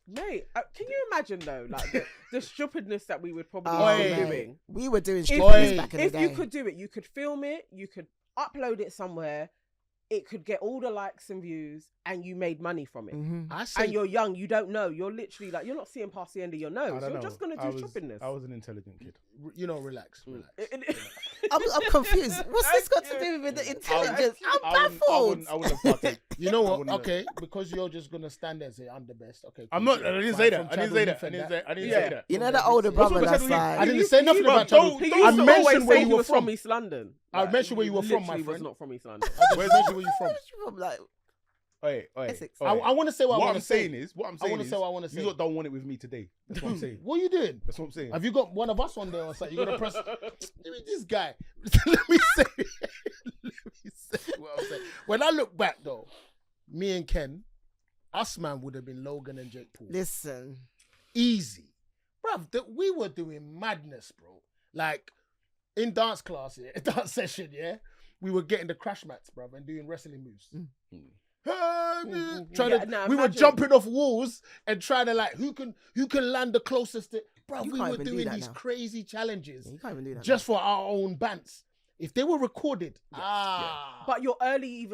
Speaker 2: Mate, can you imagine though, like the stupidness that we would probably be doing?
Speaker 4: We were doing stupidness back in the day.
Speaker 2: If you could do it, you could film it, you could upload it somewhere. It could get all the likes and views, and you made money from it. And you're young, you don't know. You're literally like, you're not seeing past the end of your nose. You're just gonna do stupidness.
Speaker 3: I was an intelligent kid.
Speaker 1: You know, relax.
Speaker 4: I'm confused. What's this got to do with the intelligence? I'm baffled.
Speaker 3: I wouldn't have partaken.
Speaker 1: You know what? Okay, because you're just gonna stand there and say I'm the best. Okay,
Speaker 3: I'm not. I didn't say that. I didn't say that.
Speaker 4: You know the older brother that's like.
Speaker 1: I didn't say nothing about childhood.
Speaker 2: I mentioned where you were from East London.
Speaker 1: I mentioned where you were from, my friend.
Speaker 2: Was not from East London.
Speaker 1: Where you from?
Speaker 4: Like,
Speaker 1: Essex. I want to say what I want to say.
Speaker 3: What I'm saying is,
Speaker 1: what I want to say.
Speaker 3: You lot don't want it with me today. That's what I'm saying.
Speaker 1: What are you doing?
Speaker 3: That's what I'm saying.
Speaker 1: Have you got one of us on there or something? You're gonna press. This guy. Let me say what I'm saying. When I look back though, me and Ken, us man would have been Logan and Jake Paul.
Speaker 4: Listen,
Speaker 1: easy, bruv. We were doing madness, bro. Like in dance class, dance session, we were getting the crash mats, bruv, and doing wrestling moves. We were jumping off walls and trying to like who can land the closest to, bro. We were doing these crazy challenges just for our own bands. If they were recorded,
Speaker 2: but your early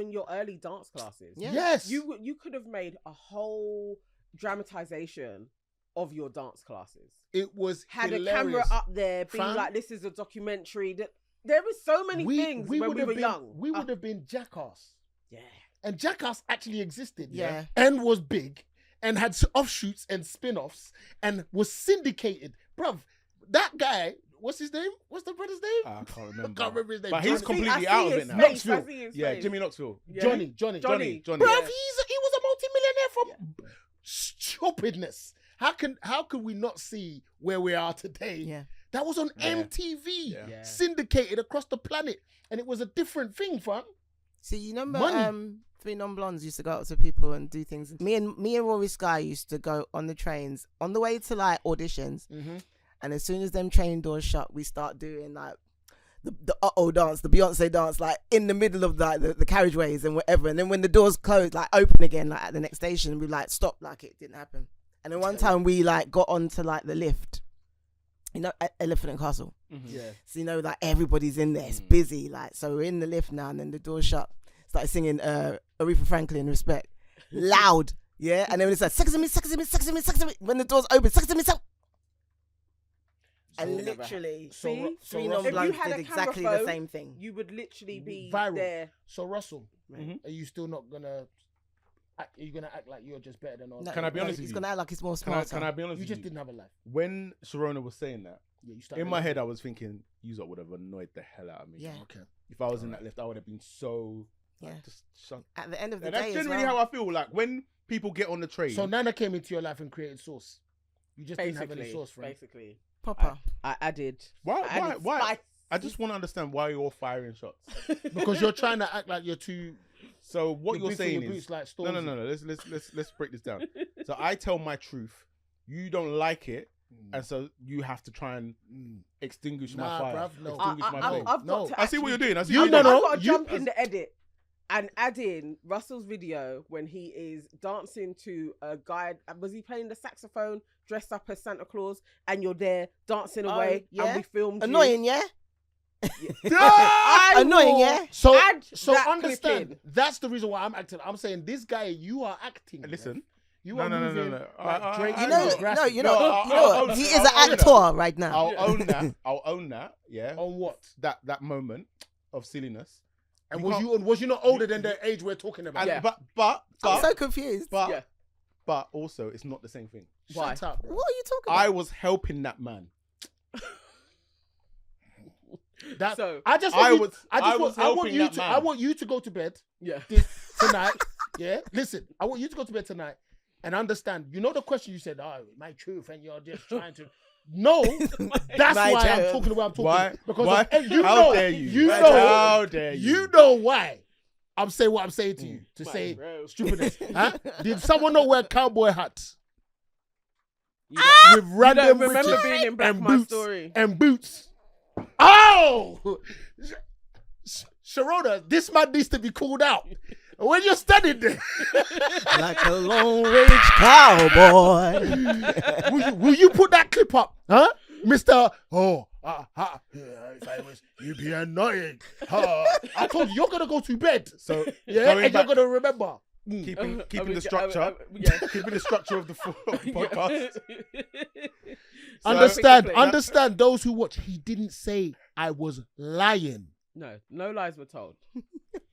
Speaker 2: dance classes,
Speaker 1: yes,
Speaker 2: you could have made a whole dramatization of your dance classes.
Speaker 1: It was
Speaker 2: had
Speaker 1: hilarious.
Speaker 2: A camera up there being like, this is a documentary. That there was so many things when we were young.
Speaker 1: We would have been Jackass.
Speaker 2: Yeah.
Speaker 1: And Jackass actually existed, and was big, and had offshoots and spin-offs, and was syndicated. Bruv, that guy, what's his name? What's the brother's name?
Speaker 3: I can't remember.
Speaker 1: I can't remember his name.
Speaker 3: But he's completely out of it now.
Speaker 1: Knoxville.
Speaker 3: Jimmy Knoxville.
Speaker 1: Yeah. Johnny.
Speaker 3: Bruv,
Speaker 1: he was a multi-millionaire from stupidness. How can we not see where we are today?
Speaker 4: Yeah.
Speaker 1: That was on MTV, syndicated across the planet, and it was a different thing, fam.
Speaker 4: See, you remember Three Non-Blondes used to go out to people and do things. Me and Rory Sky used to go on the trains on the way to like auditions, and as soon as them train doors shut, we start doing like the dance, the Beyonce dance, like in the middle of like the carriageways and whatever. And then when the doors close, like open again, like at the next station, we like stop like it didn't happen. And then one time we like got onto like the lift, you know, Elephant and Castle. So you know, like everybody's in there, it's busy, like so we're in the lift now, and then the doors shut. Started singing Aretha Franklin, Respect, loud, and then it's like sex to me, sex to me, sex to me, sex to me. When the doors open, sex to me, sex. And literally, Three Non-Blondes did exactly the same thing.
Speaker 2: You would literally be
Speaker 1: viral.
Speaker 2: There.
Speaker 1: So Russell, are you still not gonna? Are you gonna act like you're just better than all?
Speaker 3: Can I be honest with you?
Speaker 4: He's gonna act like he's more smart.
Speaker 3: Can I be honest with you?
Speaker 1: You just didn't have a life.
Speaker 3: When Sharona was saying that,
Speaker 1: you
Speaker 3: in my head I was thinking, you would have annoyed the hell out of me.
Speaker 4: Yeah.
Speaker 1: Okay.
Speaker 3: If I was in that lift, I would have been so. Just
Speaker 4: at the end of the day,
Speaker 3: that's generally how I feel. Like when people get on the train.
Speaker 1: So Nana came into your life and created sauce. You just didn't have any sauce, friend.
Speaker 2: Basically,
Speaker 4: Papa.
Speaker 2: I added.
Speaker 3: Why? I just want to understand why you're all firing shots.
Speaker 1: Because you're trying to act like you're too.
Speaker 3: So what you're saying is
Speaker 1: like
Speaker 3: no. Let's break this down. So I tell my truth. You don't like it. And so you have to try and extinguish my fire.
Speaker 1: Bruv, no.
Speaker 3: Extinguish my flame.
Speaker 2: I
Speaker 3: see what you're doing.
Speaker 2: I've got to jump in the edit and add in Russell's video when he is dancing to a guy. Was he playing the saxophone dressed up as Santa Claus? And you're there dancing away. And we filmed
Speaker 4: annoying,
Speaker 2: you.
Speaker 4: Annoying,
Speaker 1: So understand. That's the reason why I'm acting. I'm saying this guy, you are acting.
Speaker 3: Listen.
Speaker 1: You are moving.
Speaker 3: No.
Speaker 1: Drake,
Speaker 4: you know, he is an actor right now.
Speaker 3: I'll own that. Yeah.
Speaker 1: On what?
Speaker 3: That moment of silliness.
Speaker 1: And was you not older than the age we're talking about?
Speaker 3: But
Speaker 4: I'm so confused.
Speaker 3: But also, it's not the same thing.
Speaker 1: Why? Shut up, bro.
Speaker 4: What are you talking about?
Speaker 3: I was helping that man.
Speaker 1: I want you to go to bed. Tonight. Yeah. Listen, I want you to go to bed tonight and understand. You know the question you said, my truth, and you're just trying to. No, that's why I'm talking about talking.
Speaker 3: Why?
Speaker 1: Because
Speaker 3: how dare you? How dare you?
Speaker 1: You know why I'm saying what I'm saying to you to say stupidness. Huh? Did someone know wear cowboy hats? With random
Speaker 2: remember being in Black My Story
Speaker 1: and boots. Oh, Sharona, this man needs to be called out. when you're standing there,
Speaker 4: Like a Lone Range cowboy.
Speaker 1: will you put that clip up, huh, Mister? Oh, if I was, you'd be annoying. I told you, you're gonna go to bed.
Speaker 3: So
Speaker 1: Yeah,
Speaker 3: going
Speaker 1: and
Speaker 3: back-
Speaker 1: you're gonna remember.
Speaker 3: keeping the structure of the podcast.
Speaker 1: Understand those who watch. He didn't say I was lying.
Speaker 2: No lies were told.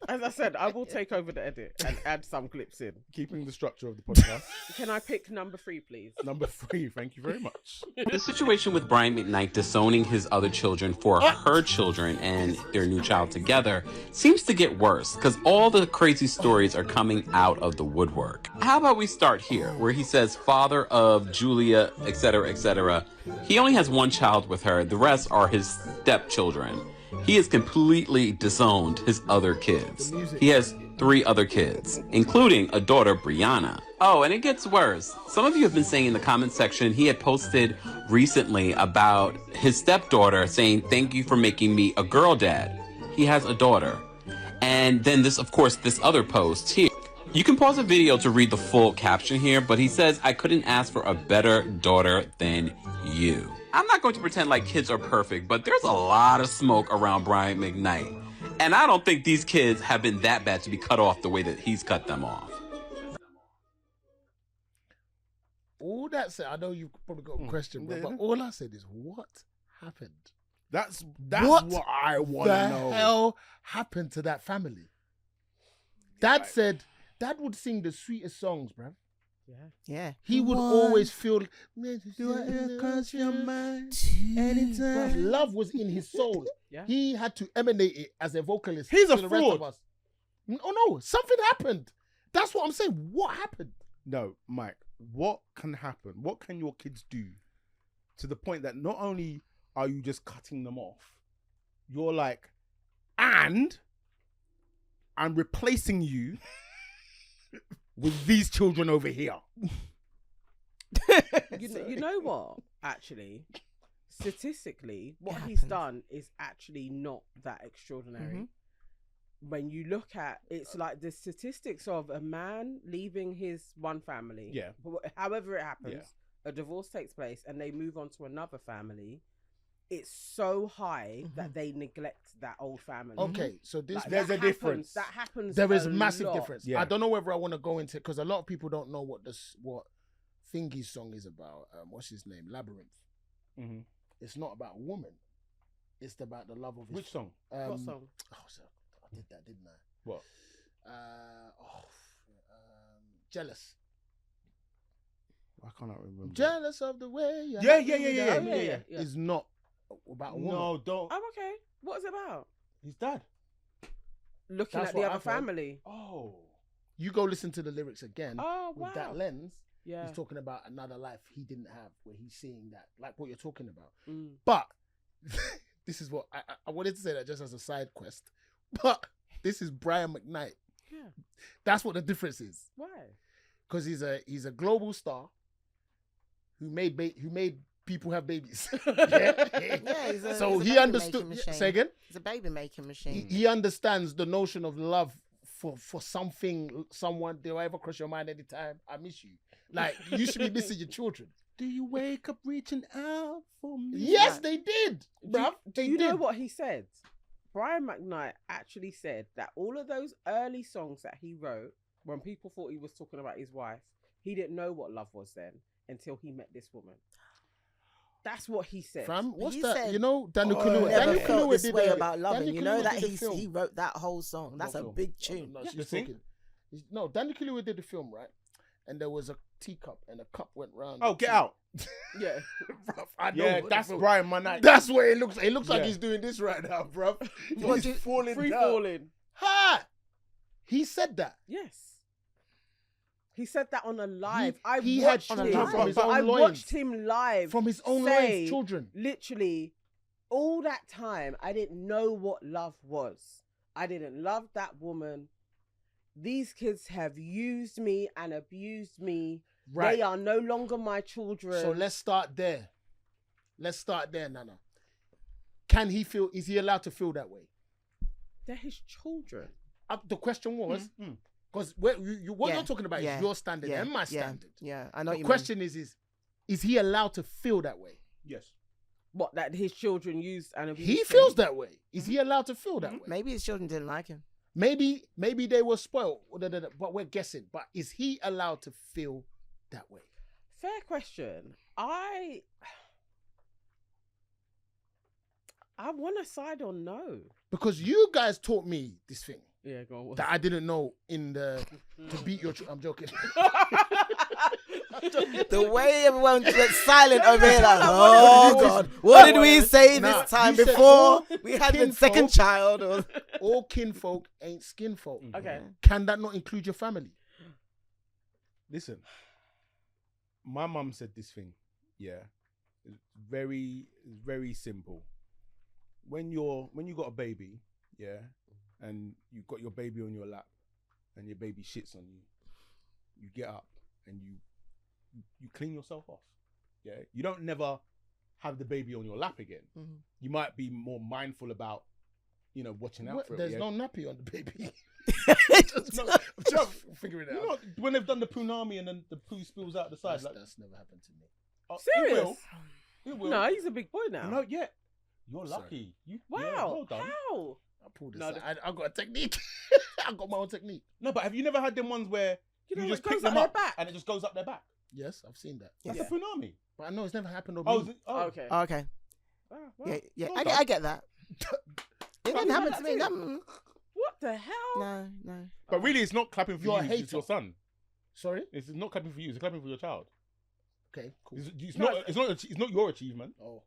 Speaker 2: As I said, I will take over the edit and add some clips in.
Speaker 3: Keeping the structure of the podcast.
Speaker 2: Can I pick number 3, please?
Speaker 3: Number 3, thank you very much.
Speaker 6: The situation with Brian McKnight disowning his other children for her children and their new child together seems to get worse because all the crazy stories are coming out of the woodwork. How about we start here, where he says father of Julia, etc., etc. He only has one child with her. The rest are his stepchildren. He has completely disowned his other kids. He has 3 other kids, including a daughter, Brianna. Oh, and it gets worse. Some of you have been saying in the comment section he had posted recently about his stepdaughter saying, "Thank you for making me a girl dad." He has a daughter. And then this other post here. You can pause the video to read the full caption here, but he says, "I couldn't ask for a better daughter than you." I'm not going to pretend like kids are perfect, but there's a lot of smoke around Brian McKnight. And I don't think these kids have been that bad to be cut off the way that he's cut them off.
Speaker 1: All that said, I know you've probably got a question, bro, but all I said is, what happened?
Speaker 3: That's
Speaker 1: What
Speaker 3: what I want
Speaker 1: the
Speaker 3: to know.
Speaker 1: hell happened to that family? Dad said Dad would sing the sweetest songs, bruv.
Speaker 4: Yeah.
Speaker 1: He would always feel.
Speaker 4: cross your mind
Speaker 1: Bruv, love was in his soul.
Speaker 2: Yeah.
Speaker 1: He had to emanate it as a vocalist.
Speaker 3: He's a
Speaker 1: to the rest of
Speaker 3: fraud.
Speaker 1: us. No, something happened. That's what I'm saying. What happened?
Speaker 3: No, Mike, what can happen? What can your kids do to the point that not only are you just cutting them off, you're like, and I'm replacing you with these children over here.
Speaker 2: You know what? Actually, statistically, what he's done is actually not that extraordinary. When you look at it's like the statistics of a man leaving his one family, however it happens, a divorce takes place and they move on to another family. It's so high that they neglect that old family.
Speaker 1: Okay, so this
Speaker 2: Like,
Speaker 3: there's
Speaker 2: that
Speaker 3: a difference.
Speaker 2: That happens.
Speaker 1: there is
Speaker 2: a
Speaker 1: massive
Speaker 2: lot.
Speaker 1: difference.
Speaker 3: Yeah.
Speaker 1: I don't know whether I want to go into it because a lot of people don't know what Thingy's song is about. What's his name? Labyrinth.
Speaker 3: Mm-hmm.
Speaker 1: It's not about a woman. It's about the love of his.
Speaker 3: Which song?
Speaker 2: What song?
Speaker 1: Oh, so I did that, didn't I?
Speaker 3: What?
Speaker 1: Jealous.
Speaker 3: I cannot remember.
Speaker 1: Jealous of the way. You
Speaker 3: Yeah.
Speaker 2: Yeah.
Speaker 1: Is not about a woman.
Speaker 3: No, don't.
Speaker 2: Oh, okay. What is it about?
Speaker 3: His dad.
Speaker 2: Looking
Speaker 1: That's
Speaker 2: at the
Speaker 1: what
Speaker 2: other
Speaker 1: I've heard.
Speaker 2: family.
Speaker 3: Oh.
Speaker 1: You go listen to the lyrics again.
Speaker 2: Oh,
Speaker 1: with
Speaker 2: wow.
Speaker 1: that lens.
Speaker 2: Yeah.
Speaker 1: He's talking about another life he didn't have, where he's seeing that, like what you're talking about.
Speaker 2: Mm.
Speaker 1: But this is what I wanted to say that just as a side quest. But this is Brian McKnight.
Speaker 2: Yeah.
Speaker 1: That's what the difference is.
Speaker 2: Why?
Speaker 1: Because he's a global star who made people have babies.
Speaker 4: Yeah, he's a,
Speaker 1: So
Speaker 4: he's a
Speaker 1: he
Speaker 4: baby
Speaker 1: understood.
Speaker 4: making machine.
Speaker 1: Say again.
Speaker 4: It's a baby making machine.
Speaker 1: He understands the notion of love for something, someone. Do I ever cross your mind anytime? I miss you. Like you should be missing your children.
Speaker 3: Do you wake up reaching out for me?
Speaker 1: Yes, they did, bruv.
Speaker 2: Do you know what he said? Brian McKnight actually said that all of those early songs that he wrote, when people thought he was talking about his wife, he didn't know what love was then until he met this woman. That's what he said.
Speaker 1: Fam, what's
Speaker 4: He
Speaker 1: that?
Speaker 4: said,
Speaker 1: You know, Daniel
Speaker 4: I
Speaker 1: Kaluuya.
Speaker 4: never
Speaker 1: Daniel
Speaker 4: felt
Speaker 1: Kaluuya
Speaker 4: this
Speaker 1: did
Speaker 4: way
Speaker 1: a-
Speaker 4: about loving.
Speaker 1: Daniel
Speaker 4: You know
Speaker 1: Kaluuya
Speaker 4: that
Speaker 1: did a film.
Speaker 4: he wrote that whole song. That's a
Speaker 3: film?
Speaker 4: big tune.
Speaker 1: No,
Speaker 3: You
Speaker 1: she's
Speaker 3: think?
Speaker 1: talking. No, Daniel Kaluuya did the film, right? And there was a teacup, and a cup went round.
Speaker 3: Oh, get out.
Speaker 2: Yeah.
Speaker 1: Bruv, I know
Speaker 3: Yeah,
Speaker 1: what
Speaker 3: that's
Speaker 1: the film-
Speaker 3: Brian McKnight.
Speaker 1: That's what it looks like. It looks like
Speaker 3: Yeah.
Speaker 1: he's doing this right now, bruv.
Speaker 2: What,
Speaker 1: He's falling
Speaker 2: free
Speaker 1: down.
Speaker 2: falling.
Speaker 1: Ha! He said that.
Speaker 2: Yes. He said that on a live. I
Speaker 1: he had
Speaker 2: watched
Speaker 1: children
Speaker 2: him.
Speaker 1: from his own
Speaker 2: I
Speaker 1: loins.
Speaker 2: watched him live
Speaker 1: From his own
Speaker 2: say,
Speaker 1: loins, children.
Speaker 2: Literally, all that time, I didn't know what love was. I didn't love that woman. These kids have used me and abused me.
Speaker 1: Right.
Speaker 2: They are no longer my children.
Speaker 1: So let's start there. Let's start there, Nana. Can he feel? Is he allowed to feel that way?
Speaker 2: They're his children.
Speaker 1: The question was, Because what you're talking about is your standard and my standard.
Speaker 4: Yeah, I know.
Speaker 1: The question is he allowed to feel that way?
Speaker 3: Yes.
Speaker 2: What, that his children used and abused
Speaker 1: He
Speaker 2: him?
Speaker 1: feels that way. Is he allowed to feel that way?
Speaker 4: Maybe his children didn't like him.
Speaker 1: Maybe they were spoiled, but we're guessing. But is he allowed to feel that way?
Speaker 2: Fair question. I want to side on no.
Speaker 1: Because you guys taught me this thing
Speaker 2: Yeah, go on.
Speaker 1: that I didn't know to beat your. I'm joking.
Speaker 4: The way everyone went silent over here, like, oh God, what did we say this time
Speaker 1: you said
Speaker 4: before we had the
Speaker 1: kinfolk-
Speaker 4: second child? Or...
Speaker 1: All kinfolk ain't skinfolk.
Speaker 2: Okay.
Speaker 1: Can that not include your family?
Speaker 3: Listen, my mum said this thing. Yeah, it's very simple. When you got a baby, yeah, and you got your baby on your lap, and your baby shits on you, you get up and you clean yourself off. Yeah, you don't never have the baby on your lap again.
Speaker 4: Mm-hmm.
Speaker 3: You might be more mindful about, watching out for it.
Speaker 1: There's
Speaker 3: Yeah?
Speaker 1: no nappy on the baby.
Speaker 3: I'm just
Speaker 1: figuring it
Speaker 3: you
Speaker 1: out.
Speaker 3: know, when they've done the punami and then the poo spills out the side.
Speaker 1: That's never happened to me.
Speaker 2: Serious?
Speaker 3: It will.
Speaker 2: No, he's a big boy now.
Speaker 3: No, yeah. You're
Speaker 1: Sorry.
Speaker 3: lucky.
Speaker 2: Wow.
Speaker 3: Yeah, well done.
Speaker 2: How?
Speaker 1: I pulled this.
Speaker 2: No,
Speaker 1: I got a technique. I got my own technique.
Speaker 3: No, but have you never had them ones where
Speaker 2: You know,
Speaker 3: you
Speaker 2: it
Speaker 3: just pick
Speaker 2: goes
Speaker 3: them
Speaker 2: up
Speaker 3: up
Speaker 2: their back.
Speaker 3: and it just goes up their back?
Speaker 1: Yes, I've seen that.
Speaker 3: That's
Speaker 4: Yeah.
Speaker 3: a punami.
Speaker 1: But I know it's never happened on
Speaker 3: Oh,
Speaker 1: me.
Speaker 3: is it? Oh,
Speaker 2: Okay.
Speaker 4: Okay.
Speaker 2: Ah, wow.
Speaker 4: Yeah.
Speaker 3: Well
Speaker 4: I get that. It didn't happen
Speaker 2: that
Speaker 4: to me.
Speaker 2: too.
Speaker 4: No,
Speaker 2: What the hell?
Speaker 4: no.
Speaker 3: But really, it's not clapping for
Speaker 1: You're a
Speaker 3: you.
Speaker 1: hater.
Speaker 3: It's your son.
Speaker 1: Sorry.
Speaker 3: It's not clapping for you. It's clapping for your child.
Speaker 1: Okay, cool.
Speaker 3: It's not your achievement.
Speaker 1: Oh,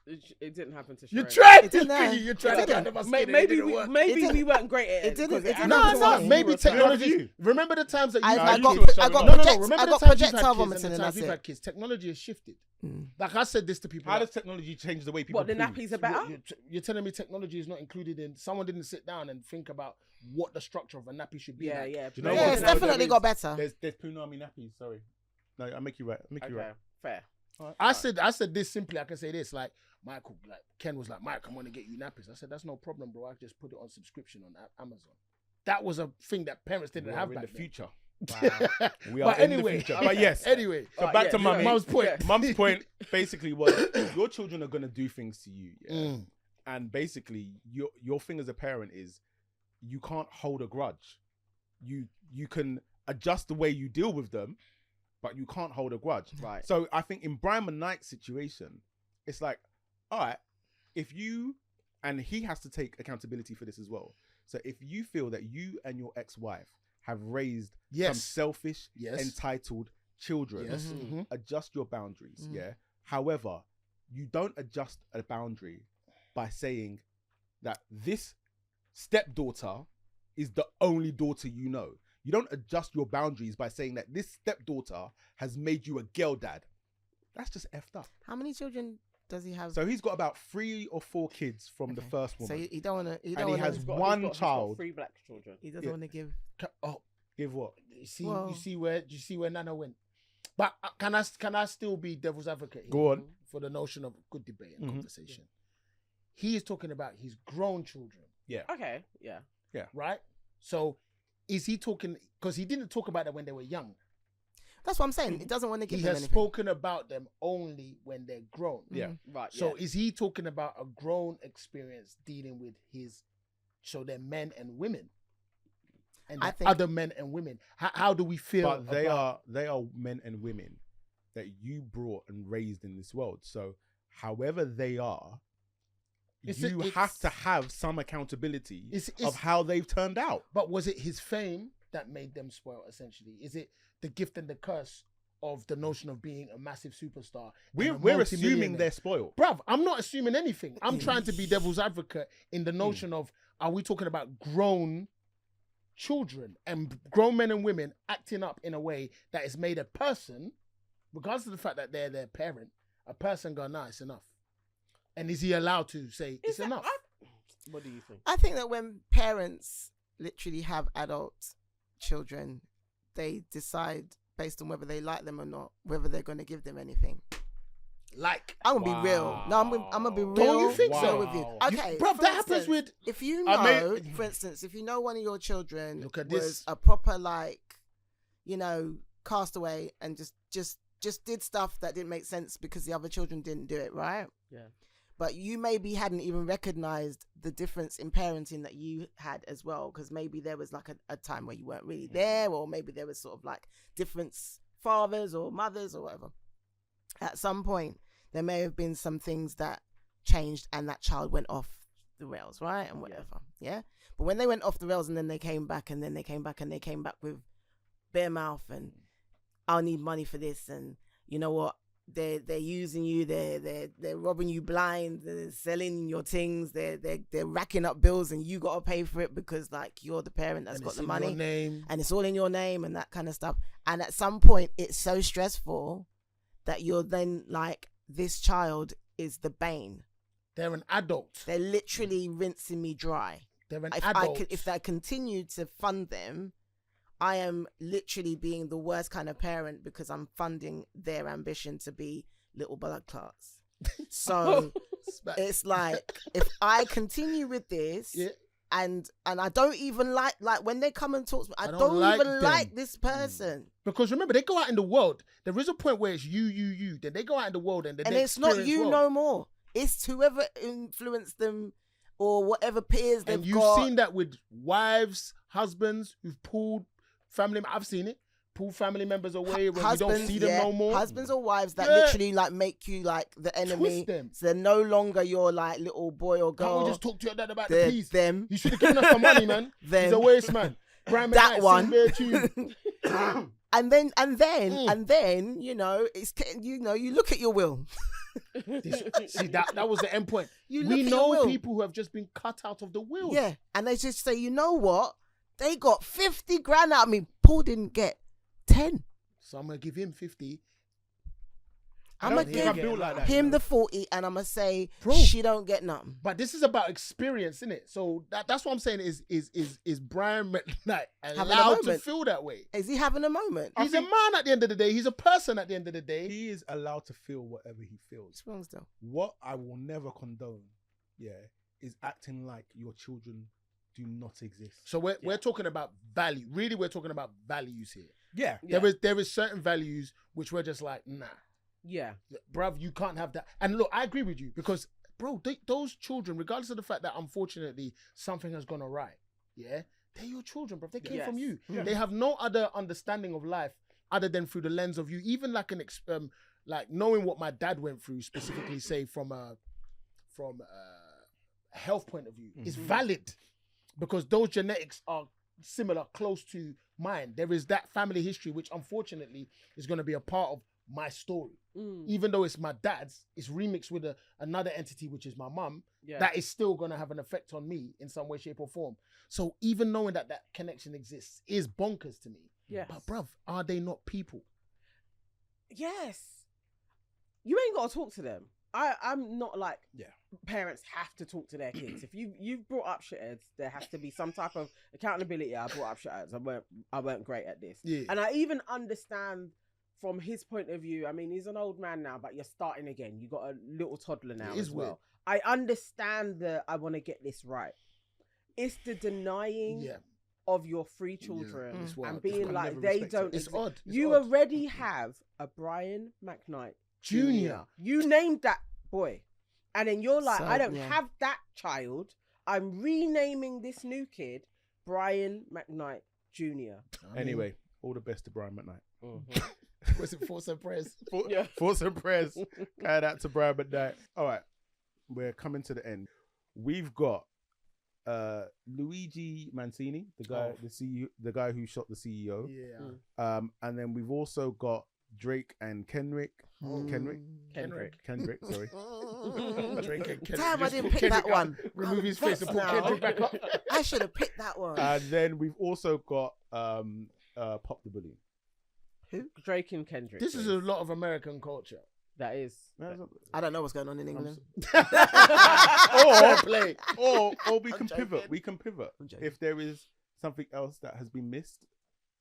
Speaker 2: It didn't happen to
Speaker 1: you
Speaker 2: Shrek.
Speaker 1: tried
Speaker 4: It
Speaker 1: to.
Speaker 4: didn't.
Speaker 1: You tried to
Speaker 4: It
Speaker 1: get
Speaker 4: didn't.
Speaker 1: under my skin. and it
Speaker 2: Maybe
Speaker 1: didn't work.
Speaker 2: we weren't great at it.
Speaker 4: It didn't.
Speaker 2: because
Speaker 4: It didn't
Speaker 1: No,
Speaker 4: happen to
Speaker 1: no.
Speaker 4: me.
Speaker 1: Maybe
Speaker 3: You
Speaker 1: technology.
Speaker 3: were-
Speaker 1: Remember the times that you
Speaker 4: I
Speaker 1: had
Speaker 3: got
Speaker 1: kids?
Speaker 3: I got
Speaker 1: No,
Speaker 4: project-
Speaker 1: remember
Speaker 4: I
Speaker 1: the
Speaker 4: got
Speaker 1: times you've had
Speaker 4: projectile
Speaker 1: kids and
Speaker 4: vomiting
Speaker 1: the
Speaker 4: and
Speaker 1: times
Speaker 4: that's
Speaker 1: you've
Speaker 4: it.
Speaker 1: had kids. Technology has shifted.
Speaker 4: Mm.
Speaker 1: Like I said this to people.
Speaker 3: How
Speaker 1: like,
Speaker 3: does technology change the way people
Speaker 2: What, the
Speaker 3: poo?
Speaker 2: nappies are better?
Speaker 1: You're telling me technology is not included in. Someone didn't sit down and think about what the structure of a nappy should be.
Speaker 2: Yeah,
Speaker 1: like.
Speaker 2: yeah.
Speaker 3: Do you know
Speaker 4: Yeah,
Speaker 3: what?
Speaker 4: it's
Speaker 3: No,
Speaker 4: definitely
Speaker 3: there
Speaker 4: got
Speaker 3: is.
Speaker 4: better.
Speaker 3: There's punami nappies. Sorry. No, I make you right. I make you
Speaker 2: Okay,
Speaker 3: right.
Speaker 2: fair.
Speaker 1: I said this simply. I can say this. Like Michael, like Ken was like, Mike, I'm gonna get you nappies. I said that's no problem, bro. I just put it on subscription on Amazon. That was a thing that parents didn't
Speaker 3: We
Speaker 1: have
Speaker 3: are in
Speaker 1: back
Speaker 3: the
Speaker 1: then.
Speaker 3: future.
Speaker 2: Wow.
Speaker 3: We are
Speaker 1: But
Speaker 3: in
Speaker 1: anyway,
Speaker 3: the future. But yes.
Speaker 1: Anyway,
Speaker 3: So
Speaker 2: Oh,
Speaker 3: back
Speaker 2: yeah,
Speaker 3: to
Speaker 2: yeah,
Speaker 3: mummy.
Speaker 1: Mum's point.
Speaker 2: Yeah.
Speaker 3: Mum's point basically was your children are gonna do things to you, yeah?
Speaker 1: Mm.
Speaker 3: And basically your thing as a parent is you can't hold a grudge. You can adjust the way you deal with them, but you can't hold a grudge.
Speaker 2: Right.
Speaker 3: So I think in Brian McKnight's situation, it's like, all right, if you, and he has to take accountability for this as well. So if you feel that you and your ex-wife have raised some
Speaker 1: Yes.
Speaker 3: selfish,
Speaker 1: Yes.
Speaker 3: entitled children,
Speaker 1: Yes. Mhm.
Speaker 3: adjust your boundaries. Yeah. However, you don't adjust a boundary by saying that this stepdaughter is the only daughter you know. You don't adjust your boundaries by saying that this stepdaughter has made you a girl dad. That's just effed up.
Speaker 4: How many children does he have?
Speaker 3: So he's got about 3 or 4 kids from the
Speaker 4: Okay.
Speaker 3: first
Speaker 4: So
Speaker 3: woman.
Speaker 4: he don't want to. He
Speaker 3: And
Speaker 4: don't
Speaker 3: he
Speaker 4: want
Speaker 3: has
Speaker 4: to.
Speaker 2: He's got-
Speaker 3: one
Speaker 2: he's got
Speaker 3: child.
Speaker 2: 3 black children.
Speaker 4: He doesn't
Speaker 3: Yeah.
Speaker 4: want to give.
Speaker 1: Oh,
Speaker 3: Give what?
Speaker 1: you see,
Speaker 4: Well-
Speaker 1: you see where Nana went. But can I still be devil's advocate here?
Speaker 3: Go on.
Speaker 1: For the notion of good debate and
Speaker 3: Mhm.
Speaker 1: conversation. He is talking about his grown children,
Speaker 2: Okay, yeah.
Speaker 1: right? So is he talking? Because he didn't talk about that when they were young.
Speaker 4: That's what I'm saying. He doesn't want to give
Speaker 1: He
Speaker 4: them
Speaker 1: has
Speaker 4: anything.
Speaker 1: spoken about them only when they're grown.
Speaker 3: Yeah.
Speaker 2: Right,
Speaker 1: So
Speaker 2: yeah.
Speaker 1: is he talking about a grown experience dealing with so they're men and women? And
Speaker 4: I
Speaker 1: they're
Speaker 4: think-
Speaker 1: other men and women. How do we feel?
Speaker 3: But they
Speaker 1: about-
Speaker 3: are men and women that you brought and raised in this world. So however they are, you have to have some accountability of how they've turned out.
Speaker 1: But was it his fame that made them spoiled, essentially? Is it the gift and the curse of the notion of being a massive superstar?
Speaker 3: We're
Speaker 1: and a
Speaker 3: assuming
Speaker 1: multimillionaire?
Speaker 3: they're spoiled.
Speaker 1: Bruv, I'm not assuming anything. I'm trying to be devil's advocate in the notion of, are we talking about grown children and grown men and women acting up in a way that has made a person, regardless of the fact that they're their parent, a person go, nah, it's enough. And is he allowed to say, it's enough?
Speaker 2: What do you think?
Speaker 4: I think that when parents literally have adult children, they decide based on whether they like them or not, whether they're going to give them anything.
Speaker 1: Like,
Speaker 4: I'm gonna be real. No, I'm gonna be real.
Speaker 1: Don't you think
Speaker 4: real
Speaker 1: so?
Speaker 4: with you.
Speaker 3: Wow.
Speaker 4: Okay,
Speaker 1: bruv,
Speaker 4: for
Speaker 1: that happens
Speaker 4: instance,
Speaker 1: with.
Speaker 4: if you
Speaker 1: I
Speaker 4: know,
Speaker 1: mean-
Speaker 4: for instance, if you know one of your children
Speaker 1: Look at
Speaker 4: was
Speaker 1: this.
Speaker 4: a proper like, you know, castaway and just did stuff that didn't make sense because the other children didn't do it, right?
Speaker 2: Yeah.
Speaker 4: But you maybe hadn't even recognized the difference in parenting that you had as well, because maybe there was like a time where you weren't really there, or maybe there was sort of like different fathers or mothers or whatever. At some point, there may have been some things that changed and that child went off the rails, right? And whatever, yeah? But when they went off the rails and then they came back and then they came back and they came back with bare mouth and I'll need money for this, and you know what? They're using you, they're robbing you blind, they're selling your things, they're racking up bills and you gotta pay for it because like you're the parent that's
Speaker 1: And
Speaker 4: got
Speaker 1: it's
Speaker 4: the
Speaker 1: in
Speaker 4: money.
Speaker 1: your name.
Speaker 4: And it's all in your name and that kind of stuff. And at some point it's so stressful that you're then like, this child is the bane.
Speaker 1: They're an adult.
Speaker 4: They're literally rinsing me dry.
Speaker 1: They're an
Speaker 4: If
Speaker 1: adult.
Speaker 4: if I continue to fund them, I am literally being the worst kind of parent because I'm funding their ambition to be little blood clots. So it's like, if I continue with this,
Speaker 1: Yeah.
Speaker 4: and I don't even like when they come and talk to me, I
Speaker 1: don't
Speaker 4: don't
Speaker 1: like
Speaker 4: even
Speaker 1: them.
Speaker 4: like this person.
Speaker 1: Because remember, they go out in the world. There is a point where it's you. Then they go out in the world and then
Speaker 4: And
Speaker 1: they
Speaker 4: it's not
Speaker 1: experience
Speaker 4: you
Speaker 1: world.
Speaker 4: no more. It's whoever influenced them or whatever peers they've
Speaker 1: And you've
Speaker 4: got.
Speaker 1: seen that with wives, husbands who've pulled family. I've seen it. Pull family members away when you don't see them no more.
Speaker 4: Husbands or wives that
Speaker 1: Yeah.
Speaker 4: literally like make you like the enemy.
Speaker 1: them.
Speaker 4: So they're no longer your like little boy or girl.
Speaker 1: Can't we just talk to your dad about the
Speaker 4: They're
Speaker 1: peas?
Speaker 4: them.
Speaker 1: You should have given us some money, man.
Speaker 4: Them.
Speaker 1: He's a waste man. Brian
Speaker 4: That
Speaker 1: McKnight,
Speaker 4: one.
Speaker 1: sing their tune.
Speaker 4: And then, you know, you look at your will.
Speaker 1: See, that was the end point.
Speaker 4: You look
Speaker 1: We
Speaker 4: at your
Speaker 1: know
Speaker 4: will.
Speaker 1: people who have just been cut out of the will.
Speaker 4: Yeah. And they just say, you know what? They got 50 grand out of me. Paul didn't get 10.
Speaker 1: So I'm gonna give him 50.
Speaker 4: I'm
Speaker 1: don't
Speaker 4: gonna
Speaker 1: think I
Speaker 4: give
Speaker 1: feel like that,
Speaker 4: him
Speaker 1: you know.
Speaker 4: the 40 and I'm gonna say
Speaker 1: Bro.
Speaker 4: she don't get nothing.
Speaker 1: But this is about experience, isn't it? So that's what I'm saying is Brian McKnight
Speaker 4: Having a
Speaker 1: allowed to
Speaker 4: moment.
Speaker 1: feel that way?
Speaker 4: Is he having a moment?
Speaker 1: He's a man at the end of the day. He's a person at the end of the day.
Speaker 3: He is allowed to feel whatever he feels.
Speaker 4: What's wrong still?
Speaker 3: What I will never condone, is acting like your children do not exist.
Speaker 1: So we're talking about value. Really, we're talking about values here.
Speaker 3: Yeah.
Speaker 2: Yeah.
Speaker 1: There is certain values which we're just like, nah,
Speaker 2: Yeah.
Speaker 1: bruv, you can't have that. And look, I agree with you because, bro, those children, regardless of the fact that unfortunately something has gone awry, yeah, they're your children, bruv. They came from you.
Speaker 3: Yeah.
Speaker 1: They have no other understanding of life other than through the lens of you. Even like like knowing what my dad went through, specifically, say from a health point of view, is valid because those genetics are similar, close to mine. There is that family history, which unfortunately is going to be a part of my story. Even though it's my dad's, it's remixed with another entity, which is my mum.
Speaker 2: Yeah.
Speaker 1: That is still going to have an effect on me in some way, shape, or form. So even knowing that connection exists is bonkers to me.
Speaker 2: Yes.
Speaker 1: But bruv, are they not people?
Speaker 2: Yes. You ain't got to talk to them. I'm not like parents have to talk to their kids. If you've brought up shitheads, there has to be some type of accountability. I brought up shitheads. I weren't great at this.
Speaker 1: Yeah.
Speaker 2: And I even understand from his point of view. I mean, he's an old man now, but you're starting again. You got a little toddler now
Speaker 1: It is
Speaker 2: as well.
Speaker 1: weird.
Speaker 2: I understand that I want to get this right. It's the denying of your three children
Speaker 1: It's wild.
Speaker 2: and
Speaker 1: It's
Speaker 2: being
Speaker 1: wild.
Speaker 2: like
Speaker 3: Never
Speaker 2: they
Speaker 3: respected
Speaker 2: don't.
Speaker 3: it.
Speaker 1: It's odd. It's
Speaker 2: You
Speaker 1: odd.
Speaker 2: already have a Brian McKnight
Speaker 1: Junior.
Speaker 2: You named that boy, and then you're like,
Speaker 4: So,
Speaker 2: I don't
Speaker 4: yeah.
Speaker 2: have that child. I'm renaming this new kid Brian McKnight Jr.
Speaker 3: Anyway, all the best to Brian McKnight.
Speaker 1: Was it Force and Prayers?
Speaker 2: Yeah.
Speaker 3: Thoughts and prayers. Carried out to Brian McKnight. All right, we're coming to the end. We've got Luigi Mancini, the guy, the CEO, the guy who shot the CEO.
Speaker 1: Yeah.
Speaker 3: And then we've also got Drake and Kendrick. Kendrick, sorry.
Speaker 1: Drake and Kendrick.
Speaker 4: Damn, I
Speaker 1: Just
Speaker 4: didn't
Speaker 1: put
Speaker 4: pick that
Speaker 1: Kendrick
Speaker 4: one.
Speaker 1: up, remove his face and put
Speaker 4: Now.
Speaker 1: Kendrick back up.
Speaker 4: I should have picked that one.
Speaker 3: And then we've also got Pop the Bully.
Speaker 2: Drake and Kendrick.
Speaker 1: This is a lot of American culture.
Speaker 2: That is.
Speaker 4: I don't know what's going on in England.
Speaker 1: Fair play.
Speaker 3: Or we can
Speaker 4: joking.
Speaker 3: pivot. We can pivot
Speaker 4: I'm joking.
Speaker 3: if there is something else that has been missed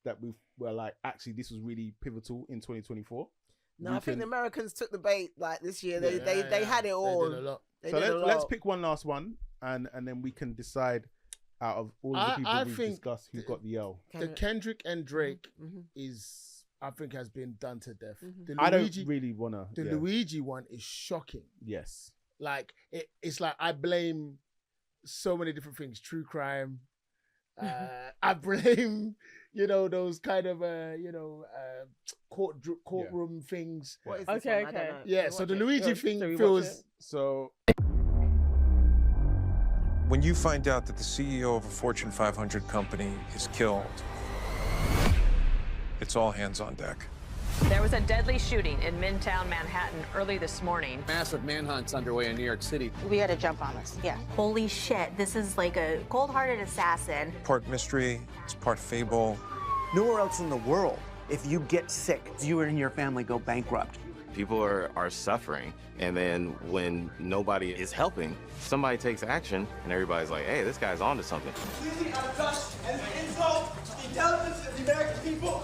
Speaker 3: that we're like, actually, this was really pivotal in 2024.
Speaker 4: No, I think the Americans took the bait like this year.
Speaker 1: Yeah,
Speaker 4: They had it all.
Speaker 1: They did a lot.
Speaker 3: So let's pick one last one, and then we can decide out of all the people we've discussed who got the L.
Speaker 1: The Kendrick and Drake is, I think, has been done to death. The Luigi,
Speaker 3: I don't really wanna.
Speaker 1: The Luigi one is shocking.
Speaker 3: Yes.
Speaker 1: Like it's like I blame so many different things. True crime. I blame, those kind of courtroom things.
Speaker 4: What is this
Speaker 2: Okay,
Speaker 4: one? I don't know.
Speaker 1: Yeah, so the Luigi thing feels
Speaker 3: so.
Speaker 7: When you find out that the CEO of a Fortune 500 company is killed, it's all hands on deck.
Speaker 8: There was a deadly shooting in Midtown Manhattan early this morning.
Speaker 9: Massive manhunt's underway in New York City.
Speaker 10: We had to jump on this, yeah. Holy shit, this is like a cold-hearted assassin.
Speaker 7: Part mystery, it's part fable.
Speaker 11: Nowhere else in the world, if you get sick, you and your family go bankrupt.
Speaker 12: People are suffering, and then when nobody is helping, somebody takes action, and everybody's like, hey, this guy's onto something.
Speaker 13: Using our dust as an insult to the intelligence of the American people.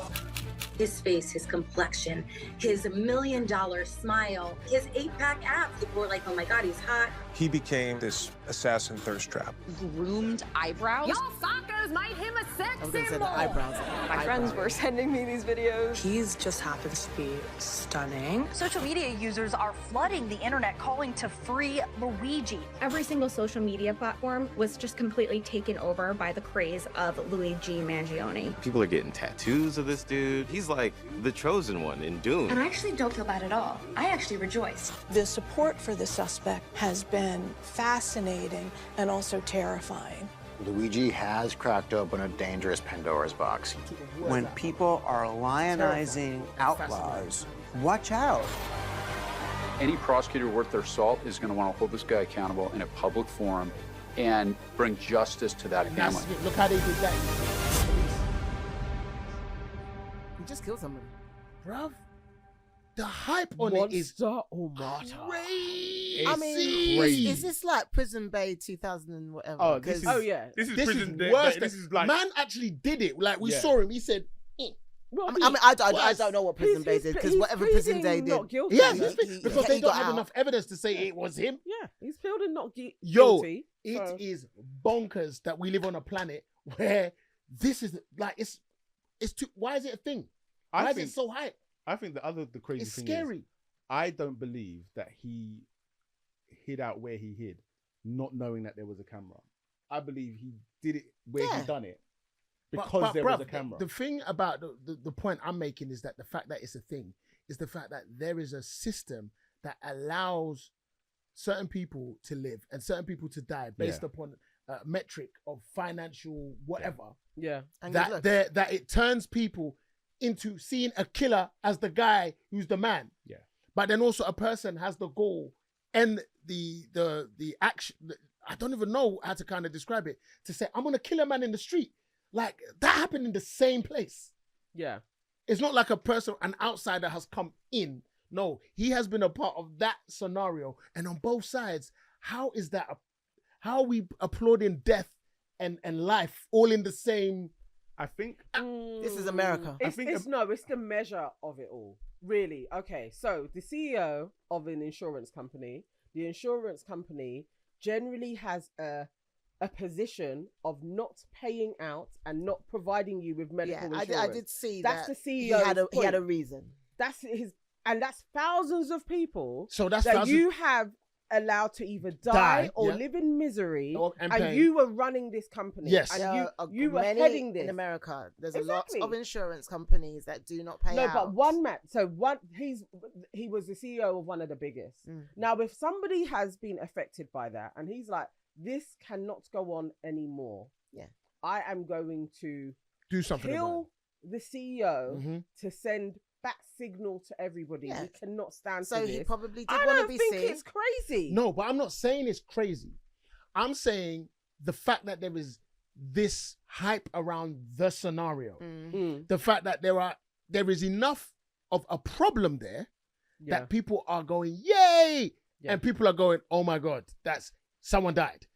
Speaker 14: His face, his complexion, his $1 million smile, his 8-pack abs. People were like, oh my God, he's hot.
Speaker 7: He became this assassin thirst trap.
Speaker 8: Groomed eyebrows. Y'all fuckers made him a sex symbol. My friends were sending me these videos.
Speaker 10: He's just happens to be stunning.
Speaker 14: Social media users are flooding the internet calling to free Luigi.
Speaker 15: Every single social media platform was just completely taken over by the craze of Luigi Mangione.
Speaker 12: People are getting tattoos of this dude. He's like the chosen one in Dune.
Speaker 14: And I actually don't feel bad at all. I actually rejoice.
Speaker 10: The support for the suspect has been fascinating and also terrifying.
Speaker 11: Luigi has cracked open a dangerous Pandora's box. When people are lionizing outlaws, watch out.
Speaker 9: Any prosecutor worth their salt is going to want to hold this guy accountable in a public forum and bring justice to that family.
Speaker 1: Look how they did that.
Speaker 4: He just killed somebody.
Speaker 1: Bruv, the hype on it is crazy.
Speaker 4: I mean, is this like Prison Bay 2000 and whatever?
Speaker 3: Oh, this is Prison Bay.
Speaker 1: Worse.
Speaker 3: This is like
Speaker 1: man actually did it. Like we saw him. He said.
Speaker 4: I don't know what Prison Bay did because whatever Prison Bay did,
Speaker 1: because they don't have enough evidence to say it was him.
Speaker 2: Yeah, he's pleading not guilty.
Speaker 1: It is bonkers that we live on a planet where this is like it's too. Why is it a thing? Why is it so hype?
Speaker 3: I think the crazy thing
Speaker 1: scary.
Speaker 3: Is, I don't believe that he hid out where he hid, not knowing that there was a camera. I believe he did it where he done it because there was a camera.
Speaker 1: The thing about the point I'm making is that the fact that it's a thing is the fact that there is a system that allows certain people to live and certain people to die based upon a metric of financial whatever.
Speaker 2: Yeah.
Speaker 1: That it turns people into seeing a killer as the guy who's the man.
Speaker 3: Yeah.
Speaker 1: But then also a person has the goal and the action. I don't even know how to kind of describe it. To say, I'm going to kill a man in the street. Like, that happened in the same place.
Speaker 2: Yeah. It's
Speaker 1: not like an outsider has come in. No, he has been a part of that scenario. And on both sides, how is that? How are we applauding death and life all in the same...
Speaker 3: I think
Speaker 4: this is America.
Speaker 2: It's the measure of it all. Really. Okay. So the CEO of an insurance company, the insurance company generally has a position of not paying out and not providing you with medical insurance.
Speaker 4: I did see
Speaker 2: that's
Speaker 4: that.
Speaker 2: The CEO.
Speaker 4: He had a reason.
Speaker 2: That's his, and that's thousands of people.
Speaker 1: So that's
Speaker 2: you have allowed to either die or live in misery, and you were running this company.
Speaker 1: Yes,
Speaker 2: and you were heading this
Speaker 4: in America. There's a lot of insurance companies that do not pay out.
Speaker 2: No, but one man. So he was the CEO of one of the biggest. Now, if somebody has been affected by that, and he's like, this cannot go on anymore.
Speaker 4: Yeah,
Speaker 2: I am going to
Speaker 1: do something.
Speaker 2: Kill the CEO to send back signal to everybody.
Speaker 4: Yeah.
Speaker 2: We cannot stand
Speaker 4: so
Speaker 2: for this.
Speaker 4: He probably did want to be seen.
Speaker 2: I don't think it's crazy.
Speaker 1: No, but I'm not saying it's crazy. I'm saying the fact that there is this hype around the scenario, the fact that there is enough of a problem there that people are going, yay! And people are going, oh my God, that's someone died.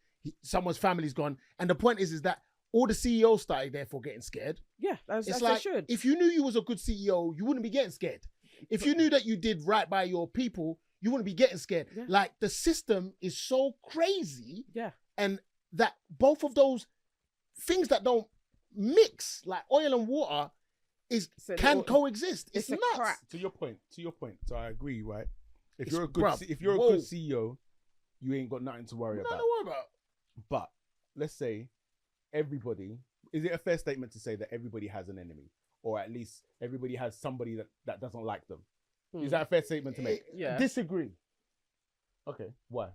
Speaker 1: Someone's family's gone. And the point is that all the CEOs started therefore getting scared.
Speaker 2: Yeah, that's
Speaker 1: like,
Speaker 2: they should.
Speaker 1: If you knew you was a good CEO, you wouldn't be getting scared. if you knew that you did right by your people, you wouldn't be getting scared.
Speaker 2: Yeah.
Speaker 1: Like the system is so crazy,
Speaker 2: Yeah.
Speaker 1: and that both of those things that don't mix, like oil and water, can coexist. It's
Speaker 2: a
Speaker 1: nuts.
Speaker 2: crap.
Speaker 3: To your point. So I agree, right? If
Speaker 1: It's
Speaker 3: you're a good
Speaker 1: bruv,
Speaker 3: if you're a
Speaker 1: whoa.
Speaker 3: good CEO, you ain't got nothing to worry
Speaker 1: Nothing
Speaker 3: about.
Speaker 1: to worry about.
Speaker 3: But let's say everybody, is it a fair statement to say that everybody has an enemy, or at least everybody has somebody that doesn't like them? Is that a fair statement to make?
Speaker 2: Yeah.
Speaker 1: Disagree.
Speaker 3: Okay, why?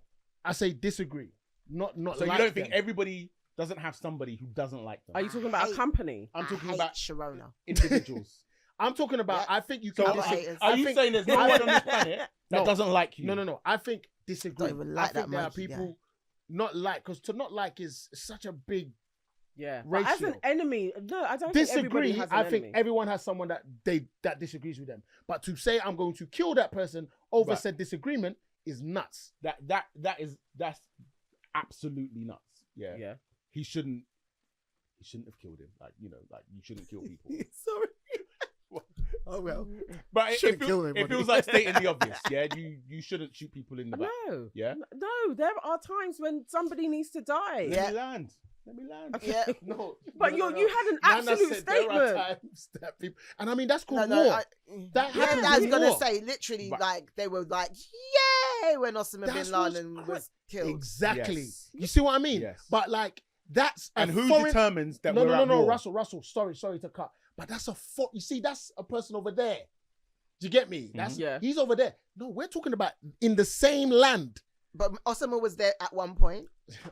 Speaker 1: I say disagree. Not
Speaker 3: So
Speaker 1: like
Speaker 3: you don't think
Speaker 1: them.
Speaker 3: everybody doesn't have somebody who doesn't like them?
Speaker 2: Are you talking about a company?
Speaker 3: I'm talking
Speaker 4: hate
Speaker 3: about
Speaker 4: Sharona.
Speaker 3: individuals.
Speaker 1: I'm talking about. I think you can.
Speaker 3: So
Speaker 1: disagree.
Speaker 3: are you saying there's no one on this planet that doesn't like you?
Speaker 1: No. I think disagree.
Speaker 4: Don't even like
Speaker 1: I think
Speaker 4: that
Speaker 1: there are
Speaker 4: much,
Speaker 1: people not like, because to not like is such a big
Speaker 2: Yeah. But as
Speaker 1: ratio.
Speaker 2: an enemy, no, I don't think everybody
Speaker 1: Disagree.
Speaker 2: has an
Speaker 1: I
Speaker 2: enemy.
Speaker 1: think everyone has someone that disagrees with them. But to say I'm going to kill that person over
Speaker 3: Right.
Speaker 1: said disagreement is nuts.
Speaker 3: That's absolutely nuts. Yeah.
Speaker 2: Yeah.
Speaker 3: He shouldn't have killed him. Like, you shouldn't kill people.
Speaker 4: Sorry. Oh well.
Speaker 3: But it
Speaker 4: Shouldn't kill
Speaker 3: feels
Speaker 4: anybody.
Speaker 3: like stating the obvious. Yeah, you shouldn't shoot people in the back.
Speaker 2: No.
Speaker 3: Yeah.
Speaker 2: No, there are times when somebody needs to die.
Speaker 3: Let me land.
Speaker 2: Okay.
Speaker 4: Yeah.
Speaker 1: No.
Speaker 2: But you had an
Speaker 1: Nana
Speaker 2: absolute
Speaker 1: said there are
Speaker 2: statement.
Speaker 1: times that people, and I mean that's called
Speaker 4: No,
Speaker 1: war. That
Speaker 4: yeah,
Speaker 1: happens
Speaker 4: I was
Speaker 1: in
Speaker 4: gonna
Speaker 1: war.
Speaker 4: say literally
Speaker 3: But-
Speaker 4: like they were like, yay, when Osama bin
Speaker 1: That's
Speaker 4: Laden
Speaker 1: what's
Speaker 4: was killed.
Speaker 1: Exactly.
Speaker 3: Yes.
Speaker 1: You see what I mean?
Speaker 3: Yes.
Speaker 1: But like that's
Speaker 3: And
Speaker 1: a
Speaker 3: who
Speaker 1: foreign...
Speaker 3: determines that
Speaker 1: No,
Speaker 3: we're
Speaker 1: no,
Speaker 3: at
Speaker 1: no,
Speaker 3: war?
Speaker 1: Russell. Sorry to cut. But that's you see, that's a person over there. Do you get me? That's he's over there. No, we're talking about in the same land.
Speaker 4: But Osama was there at one point,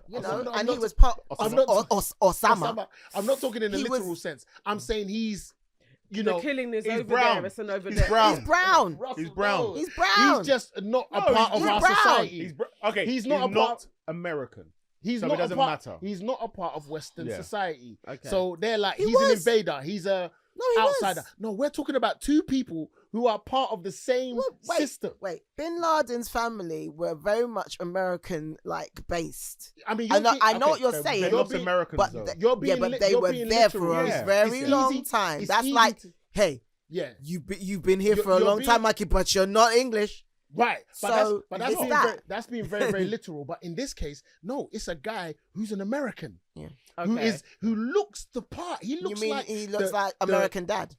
Speaker 4: you know,
Speaker 1: Osama-
Speaker 4: and
Speaker 1: I'm
Speaker 4: he
Speaker 1: not-
Speaker 4: was part
Speaker 1: I'm
Speaker 4: of
Speaker 1: not-
Speaker 4: Osama.
Speaker 1: I'm not talking in the
Speaker 4: He
Speaker 1: literal
Speaker 4: was-
Speaker 1: sense. I'm saying he's,
Speaker 2: The
Speaker 1: know,
Speaker 2: killing is
Speaker 3: he's
Speaker 2: over
Speaker 3: brown.
Speaker 2: there. It's an over
Speaker 3: He's
Speaker 2: there.
Speaker 3: brown.
Speaker 4: He's brown.
Speaker 1: Russell,
Speaker 3: He's brown.
Speaker 1: no.
Speaker 4: He's brown.
Speaker 1: He's just not a
Speaker 3: No,
Speaker 1: part of
Speaker 3: he's
Speaker 1: our
Speaker 4: brown.
Speaker 1: society.
Speaker 3: Okay.
Speaker 1: He's not a part.
Speaker 3: American.
Speaker 1: He's
Speaker 3: So
Speaker 1: not
Speaker 3: it doesn't
Speaker 1: a part,
Speaker 3: matter.
Speaker 1: He's not a part of Western
Speaker 3: Yeah.
Speaker 1: society.
Speaker 2: Okay.
Speaker 1: So they're like,
Speaker 4: He
Speaker 1: he's an
Speaker 4: was.
Speaker 1: invader. He's a
Speaker 4: he
Speaker 1: outsider.
Speaker 4: was.
Speaker 1: No, we're talking about two people who are part of the same system.
Speaker 4: Wait, Bin Laden's family were very much American like based.
Speaker 1: I mean,
Speaker 4: I know what you're saying,
Speaker 3: They're not Americans,
Speaker 4: but
Speaker 3: though.
Speaker 1: But
Speaker 4: they were there for a
Speaker 3: Yeah.
Speaker 4: very
Speaker 1: It's
Speaker 4: long
Speaker 1: easy-
Speaker 4: time.
Speaker 1: it's
Speaker 4: That's
Speaker 1: easy
Speaker 4: like,
Speaker 1: to-
Speaker 4: hey,
Speaker 1: Yeah.
Speaker 4: you've been here
Speaker 1: You're-
Speaker 4: for a
Speaker 1: you're
Speaker 4: long
Speaker 1: being-
Speaker 4: time, Mikey, but you're not English.
Speaker 1: Right.
Speaker 4: So,
Speaker 1: But that's
Speaker 4: it's
Speaker 1: being
Speaker 4: that.
Speaker 1: very, that's being very, very literal. But in this case, no, it's a guy who's an American.
Speaker 4: Yeah.
Speaker 2: Okay.
Speaker 1: Who looks the part. He
Speaker 4: You
Speaker 1: looks
Speaker 4: mean
Speaker 1: like
Speaker 4: he looks
Speaker 1: the-
Speaker 4: like
Speaker 1: the-
Speaker 4: American Dad?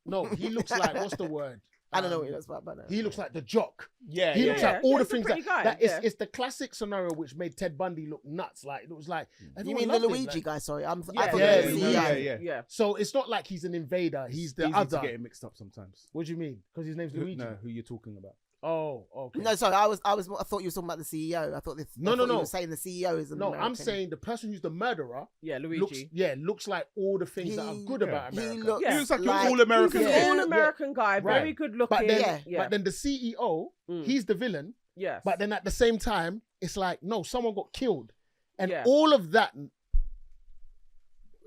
Speaker 1: No, he looks like what's the word?
Speaker 4: I don't know what he looks like, but no.
Speaker 1: He looks like the jock.
Speaker 3: Yeah.
Speaker 1: He
Speaker 3: yeah.
Speaker 1: looks
Speaker 2: Yeah,
Speaker 1: like all
Speaker 2: yeah,
Speaker 1: the
Speaker 2: he's a
Speaker 1: things
Speaker 2: pretty
Speaker 1: that,
Speaker 2: guy, yeah.
Speaker 1: it's the classic scenario which made Ted Bundy look nuts. Like it was like
Speaker 4: You
Speaker 1: everyone
Speaker 4: mean the
Speaker 1: loved him,
Speaker 4: Luigi
Speaker 1: like-
Speaker 4: guy? Sorry, I thought
Speaker 1: Yeah,
Speaker 4: it was
Speaker 1: yeah,
Speaker 4: the
Speaker 1: yeah,
Speaker 4: CEO.
Speaker 3: yeah.
Speaker 1: So it's not like he's an invader. He's the
Speaker 3: Easy
Speaker 1: other.
Speaker 3: to get it mixed up sometimes.
Speaker 1: What do you mean? Because his name's Luigi.
Speaker 3: No, who you're talking about?
Speaker 1: Oh, okay.
Speaker 4: No, sorry, I thought you were talking about the CEO. I thought this.
Speaker 1: No,
Speaker 4: I
Speaker 1: no,
Speaker 4: thought You
Speaker 1: no.
Speaker 4: were saying the CEO is an
Speaker 1: No,
Speaker 4: American.
Speaker 1: I'm saying the person who's the murderer.
Speaker 2: Yeah,
Speaker 1: Looks,
Speaker 2: Luigi.
Speaker 1: looks like all the things that are good about
Speaker 4: He
Speaker 1: America.
Speaker 4: looks
Speaker 2: Yeah.
Speaker 3: He looks like
Speaker 4: like-
Speaker 3: an all-American.
Speaker 2: He's an
Speaker 4: Yeah.
Speaker 2: all-American guy, very
Speaker 1: Right.
Speaker 2: good looking.
Speaker 1: But then,
Speaker 2: yeah.
Speaker 1: but then the CEO, he's the villain.
Speaker 2: Yes.
Speaker 1: But then at the same time, it's like, no, someone got killed. And
Speaker 2: Yeah.
Speaker 1: all of that,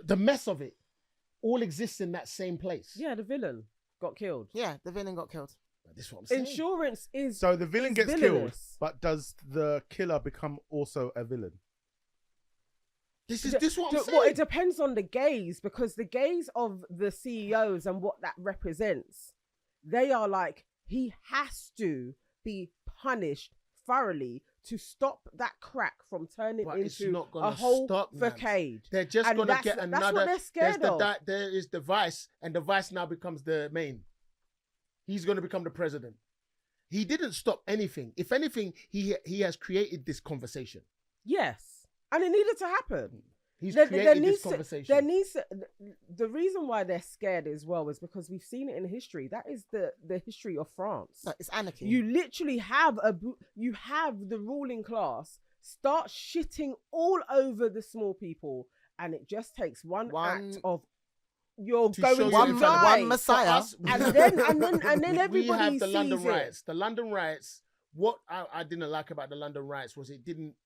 Speaker 1: the mess of it, all exists in that same place.
Speaker 2: Yeah, the villain got killed.
Speaker 4: Yeah, the villain got killed.
Speaker 1: This is what I'm saying.
Speaker 2: Insurance is
Speaker 3: So the villain
Speaker 2: is
Speaker 3: gets killed,
Speaker 2: villainous.
Speaker 3: but does the killer become also a villain?
Speaker 1: This is what I'm saying.
Speaker 2: Well, it depends on the gaze, because the gaze of the CEOs and what that represents, they are like, he has to be punished thoroughly to stop that crack from turning
Speaker 1: But it's
Speaker 2: into
Speaker 1: not gonna
Speaker 2: a whole
Speaker 1: stop, man.
Speaker 2: facade.
Speaker 1: They're just
Speaker 2: And
Speaker 1: going to
Speaker 2: that's-
Speaker 1: get
Speaker 2: that's
Speaker 1: another.
Speaker 2: what they're scared of.
Speaker 1: There is the vice, and the vice now becomes the main. He's going to become the president. He didn't stop anything. If anything, he has created this conversation.
Speaker 2: Yes, and it needed to happen.
Speaker 1: He's
Speaker 2: There
Speaker 1: created
Speaker 2: needs
Speaker 1: this
Speaker 2: to-
Speaker 1: conversation.
Speaker 2: there needs to, the reason why they're scared as well is because we've seen it in history. That is the history of France.
Speaker 4: No, it's anarchy.
Speaker 2: You literally have the ruling class start shitting all over the small people, and it just takes one act of you're
Speaker 1: To
Speaker 2: going
Speaker 1: show
Speaker 2: to
Speaker 1: you
Speaker 4: one,
Speaker 2: die.
Speaker 4: one Messiah.
Speaker 2: and then
Speaker 1: we
Speaker 2: everybody
Speaker 1: have the
Speaker 2: sees
Speaker 1: London
Speaker 2: it.
Speaker 1: riots. The London riots. What I didn't like about the London riots was it didn't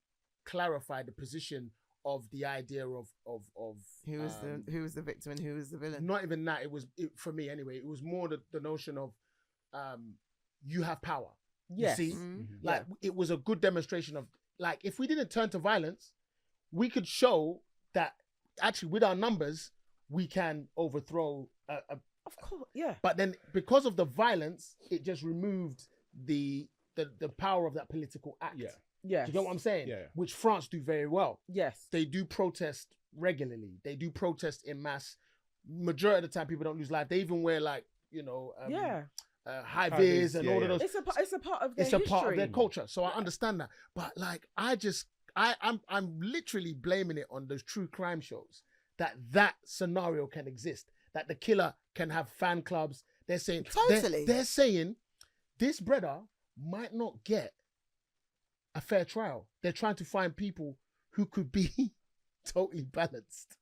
Speaker 1: clarify the position of the idea of
Speaker 4: Who was the victim and who was the villain?
Speaker 1: not even that. For me anyway. It was more the notion of you have power.
Speaker 2: Yes.
Speaker 1: You see,
Speaker 4: Mm-hmm.
Speaker 1: like it was a good demonstration of like if we didn't turn to violence, we could show that actually with our numbers we can overthrow
Speaker 2: Of course, yeah.
Speaker 1: But then because of the violence, it just removed the power of that political act.
Speaker 3: Yeah.
Speaker 2: Yeah.
Speaker 1: Do you get what I'm saying?
Speaker 3: Yeah.
Speaker 1: Which France do very well.
Speaker 2: Yes.
Speaker 1: They do protest regularly. They do protest in mass. Majority of the time, people don't lose life. They even wear like, high vis and all of those.
Speaker 2: It's a part of their
Speaker 1: It's a part of
Speaker 2: history.
Speaker 1: their culture. So I understand that. But like, I'm literally blaming it on those true crime shows that scenario can exist. That the killer can have fan clubs. They're saying
Speaker 4: Totally.
Speaker 1: They're saying this brother might not get a fair trial. They're trying to find people who could be totally balanced,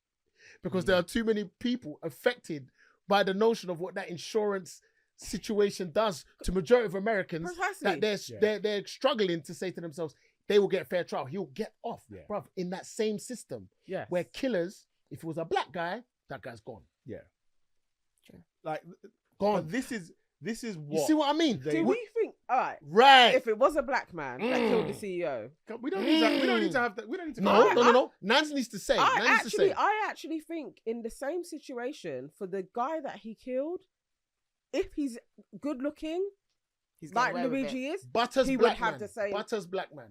Speaker 1: because there are too many people affected by the notion of what that insurance situation does to majority of Americans.
Speaker 2: Precisely.
Speaker 1: That they're struggling to say to themselves they will get a fair trial. He'll get off, bruv, in that same system.
Speaker 2: Yes.
Speaker 1: Where killers, if it was a black guy, that guy's gone.
Speaker 3: Yeah. Like,
Speaker 1: gone.
Speaker 3: But this is what.
Speaker 1: You see what I mean?
Speaker 2: Do we think, all right,
Speaker 1: right?
Speaker 2: If it was a black man that killed the CEO,
Speaker 3: we don't need to have that. We don't need to.
Speaker 1: No. Nance needs to say.
Speaker 2: I actually think in the same situation for the guy that he killed, if he's good looking, like Luigi is,
Speaker 1: Butters
Speaker 2: he
Speaker 1: black
Speaker 2: would have
Speaker 1: man.
Speaker 2: to say
Speaker 1: Butters black man.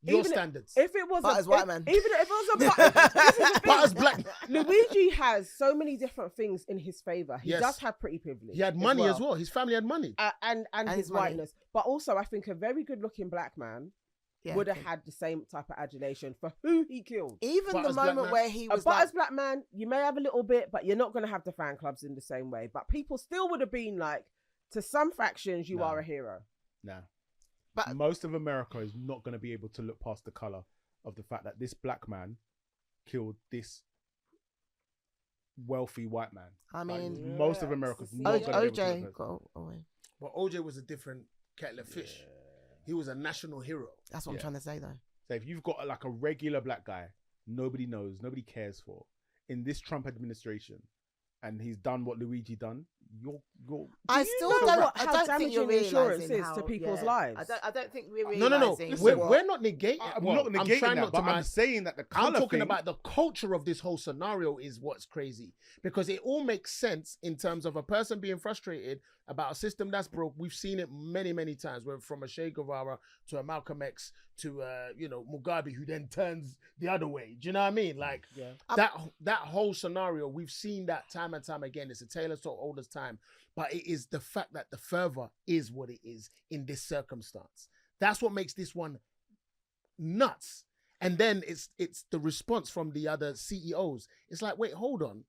Speaker 1: Your standards.
Speaker 2: If it was
Speaker 4: Butters white man.
Speaker 2: Even if it was a
Speaker 1: Butters black.
Speaker 2: Luigi has so many different things in his favor. He does have pretty privilege.
Speaker 1: He had money as well. His family had money.
Speaker 2: And his whiteness. But also, I think a very good looking black man would have had the same type of adulation for who he killed.
Speaker 4: Even Butters the moment where he was
Speaker 2: Butters black man, you may have a little bit, but you're not going to have the fan clubs in the same way. But people still would have been like, to some fractions, you are a hero.
Speaker 3: No. But most of America is not going to be able to look past the color of the fact that this black man killed this wealthy white man.
Speaker 4: I mean,
Speaker 3: most of America's not going to be able to
Speaker 4: go away.
Speaker 1: Well, OJ was a different kettle of fish. He was a national hero.
Speaker 4: That's what I'm trying to say, though.
Speaker 3: So if you've got like a regular black guy, nobody knows, nobody cares for, in this Trump administration, and he's done what Luigi done,
Speaker 4: I don't think you're
Speaker 2: insurance
Speaker 4: realizing
Speaker 2: is to people's lives.
Speaker 4: I don't think we're
Speaker 1: No.
Speaker 4: realizing.
Speaker 1: We're not negating.
Speaker 3: I'm not negating that, but I'm saying that the color
Speaker 1: I'm talking
Speaker 3: thing,
Speaker 1: about the culture of this whole scenario is what's crazy, because it all makes sense in terms of a person being frustrated about a system that's broke. We've seen it many, many times. We're from a Che Guevara to a Malcolm X to Mugabe, who then turns the other way. Do you know what I mean? Like that whole scenario, we've seen that time and time again. It's a tale as old as time, but it is the fact that the fervor is what it is in this circumstance. That's what makes this one nuts. And then it's the response from the other CEOs. It's like, wait, hold on.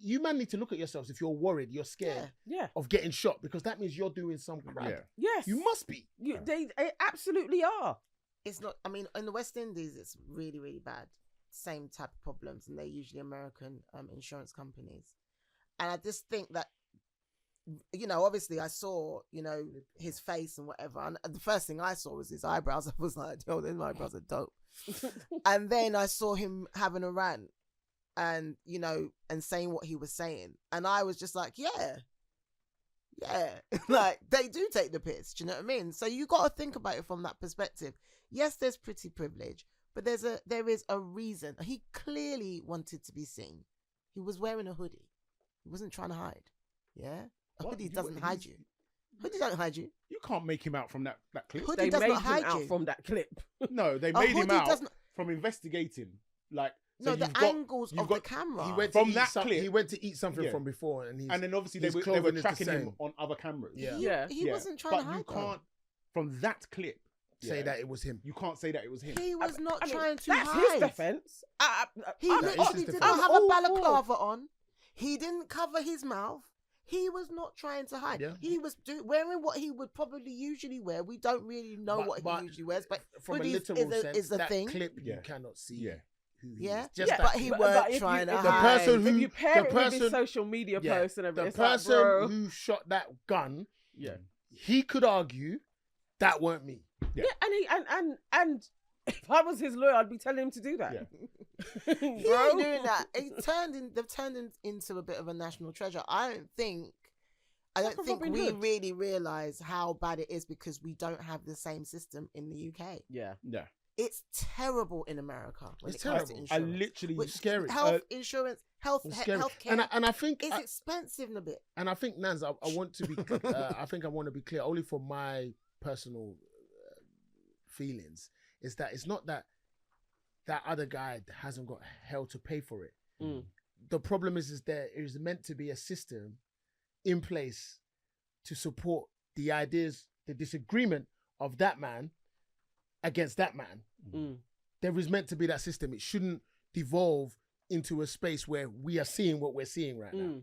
Speaker 1: You man need to look at yourselves if you're worried, you're scared of getting shot, because that means you're doing some crap.
Speaker 3: Yeah.
Speaker 2: Yes.
Speaker 1: You must be.
Speaker 2: They absolutely are.
Speaker 4: It's not, I mean, in the West Indies, it's really, really bad. Same type of problems, and they're usually American insurance companies. And I just think that, obviously I saw, his face and whatever. And the first thing I saw was his eyebrows. I was like, oh, those eyebrows are dope. And then I saw him having a rant and, and saying what he was saying. And I was just like, yeah. Like, they do take the piss. Do you know what I mean? So you got to think about it from that perspective. Yes, there's pretty privilege, but there is a reason. He clearly wanted to be seen. He was wearing a hoodie. He wasn't trying to hide. Yeah? A hoodie doesn't hide you. Hoodie don't hide you.
Speaker 3: You can't make him out from that clip.
Speaker 4: Hoodie does not hide
Speaker 2: out
Speaker 4: you.
Speaker 2: from that clip.
Speaker 3: No, they made him out from investigating. Like,
Speaker 4: so the angles of the camera.
Speaker 1: He went to eat something from before, and
Speaker 3: then obviously they were tracking him on other cameras.
Speaker 4: He wasn't trying to hide.
Speaker 3: But you can't, from that clip,
Speaker 1: say that it was him.
Speaker 3: You can't say that it was him.
Speaker 4: He was not trying to
Speaker 2: that's
Speaker 4: hide.
Speaker 2: his defense.
Speaker 4: He literally did not have a balaclava on. He didn't cover his mouth. He was not trying to hide. Yeah. He was wearing what he would probably usually wear. We don't really know what he usually wears, but
Speaker 1: from a literal sense,
Speaker 4: is the
Speaker 1: that
Speaker 4: thing.
Speaker 1: Clip you cannot see. Who he is.
Speaker 4: But he weren't trying to hide.
Speaker 1: The person who,
Speaker 2: if you pair it with his social media posts and everything,
Speaker 1: the person who shot that gun, he could argue that weren't me.
Speaker 2: Yeah, and if I was his lawyer, I'd be telling him to do that.
Speaker 4: Yeah. He ain't doing that. They've turned him into a bit of a national treasure. I don't think we really realise how bad it is because we don't have the same system in the UK.
Speaker 3: Yeah.
Speaker 4: It's terrible in America when it comes to insurance.
Speaker 1: I literally scary.
Speaker 4: Health insurance, healthcare.
Speaker 1: And I think
Speaker 4: it's expensive in a bit.
Speaker 1: And I think, Nans, I want to be. I think I want to be clear, only for my personal feelings, is that it's not that other guy hasn't got hell to pay for it. The problem is there is meant to be a system in place to support the ideas, the disagreement of that man against that man. There is meant to be that system. It shouldn't devolve into a space where we are seeing what we're seeing right now.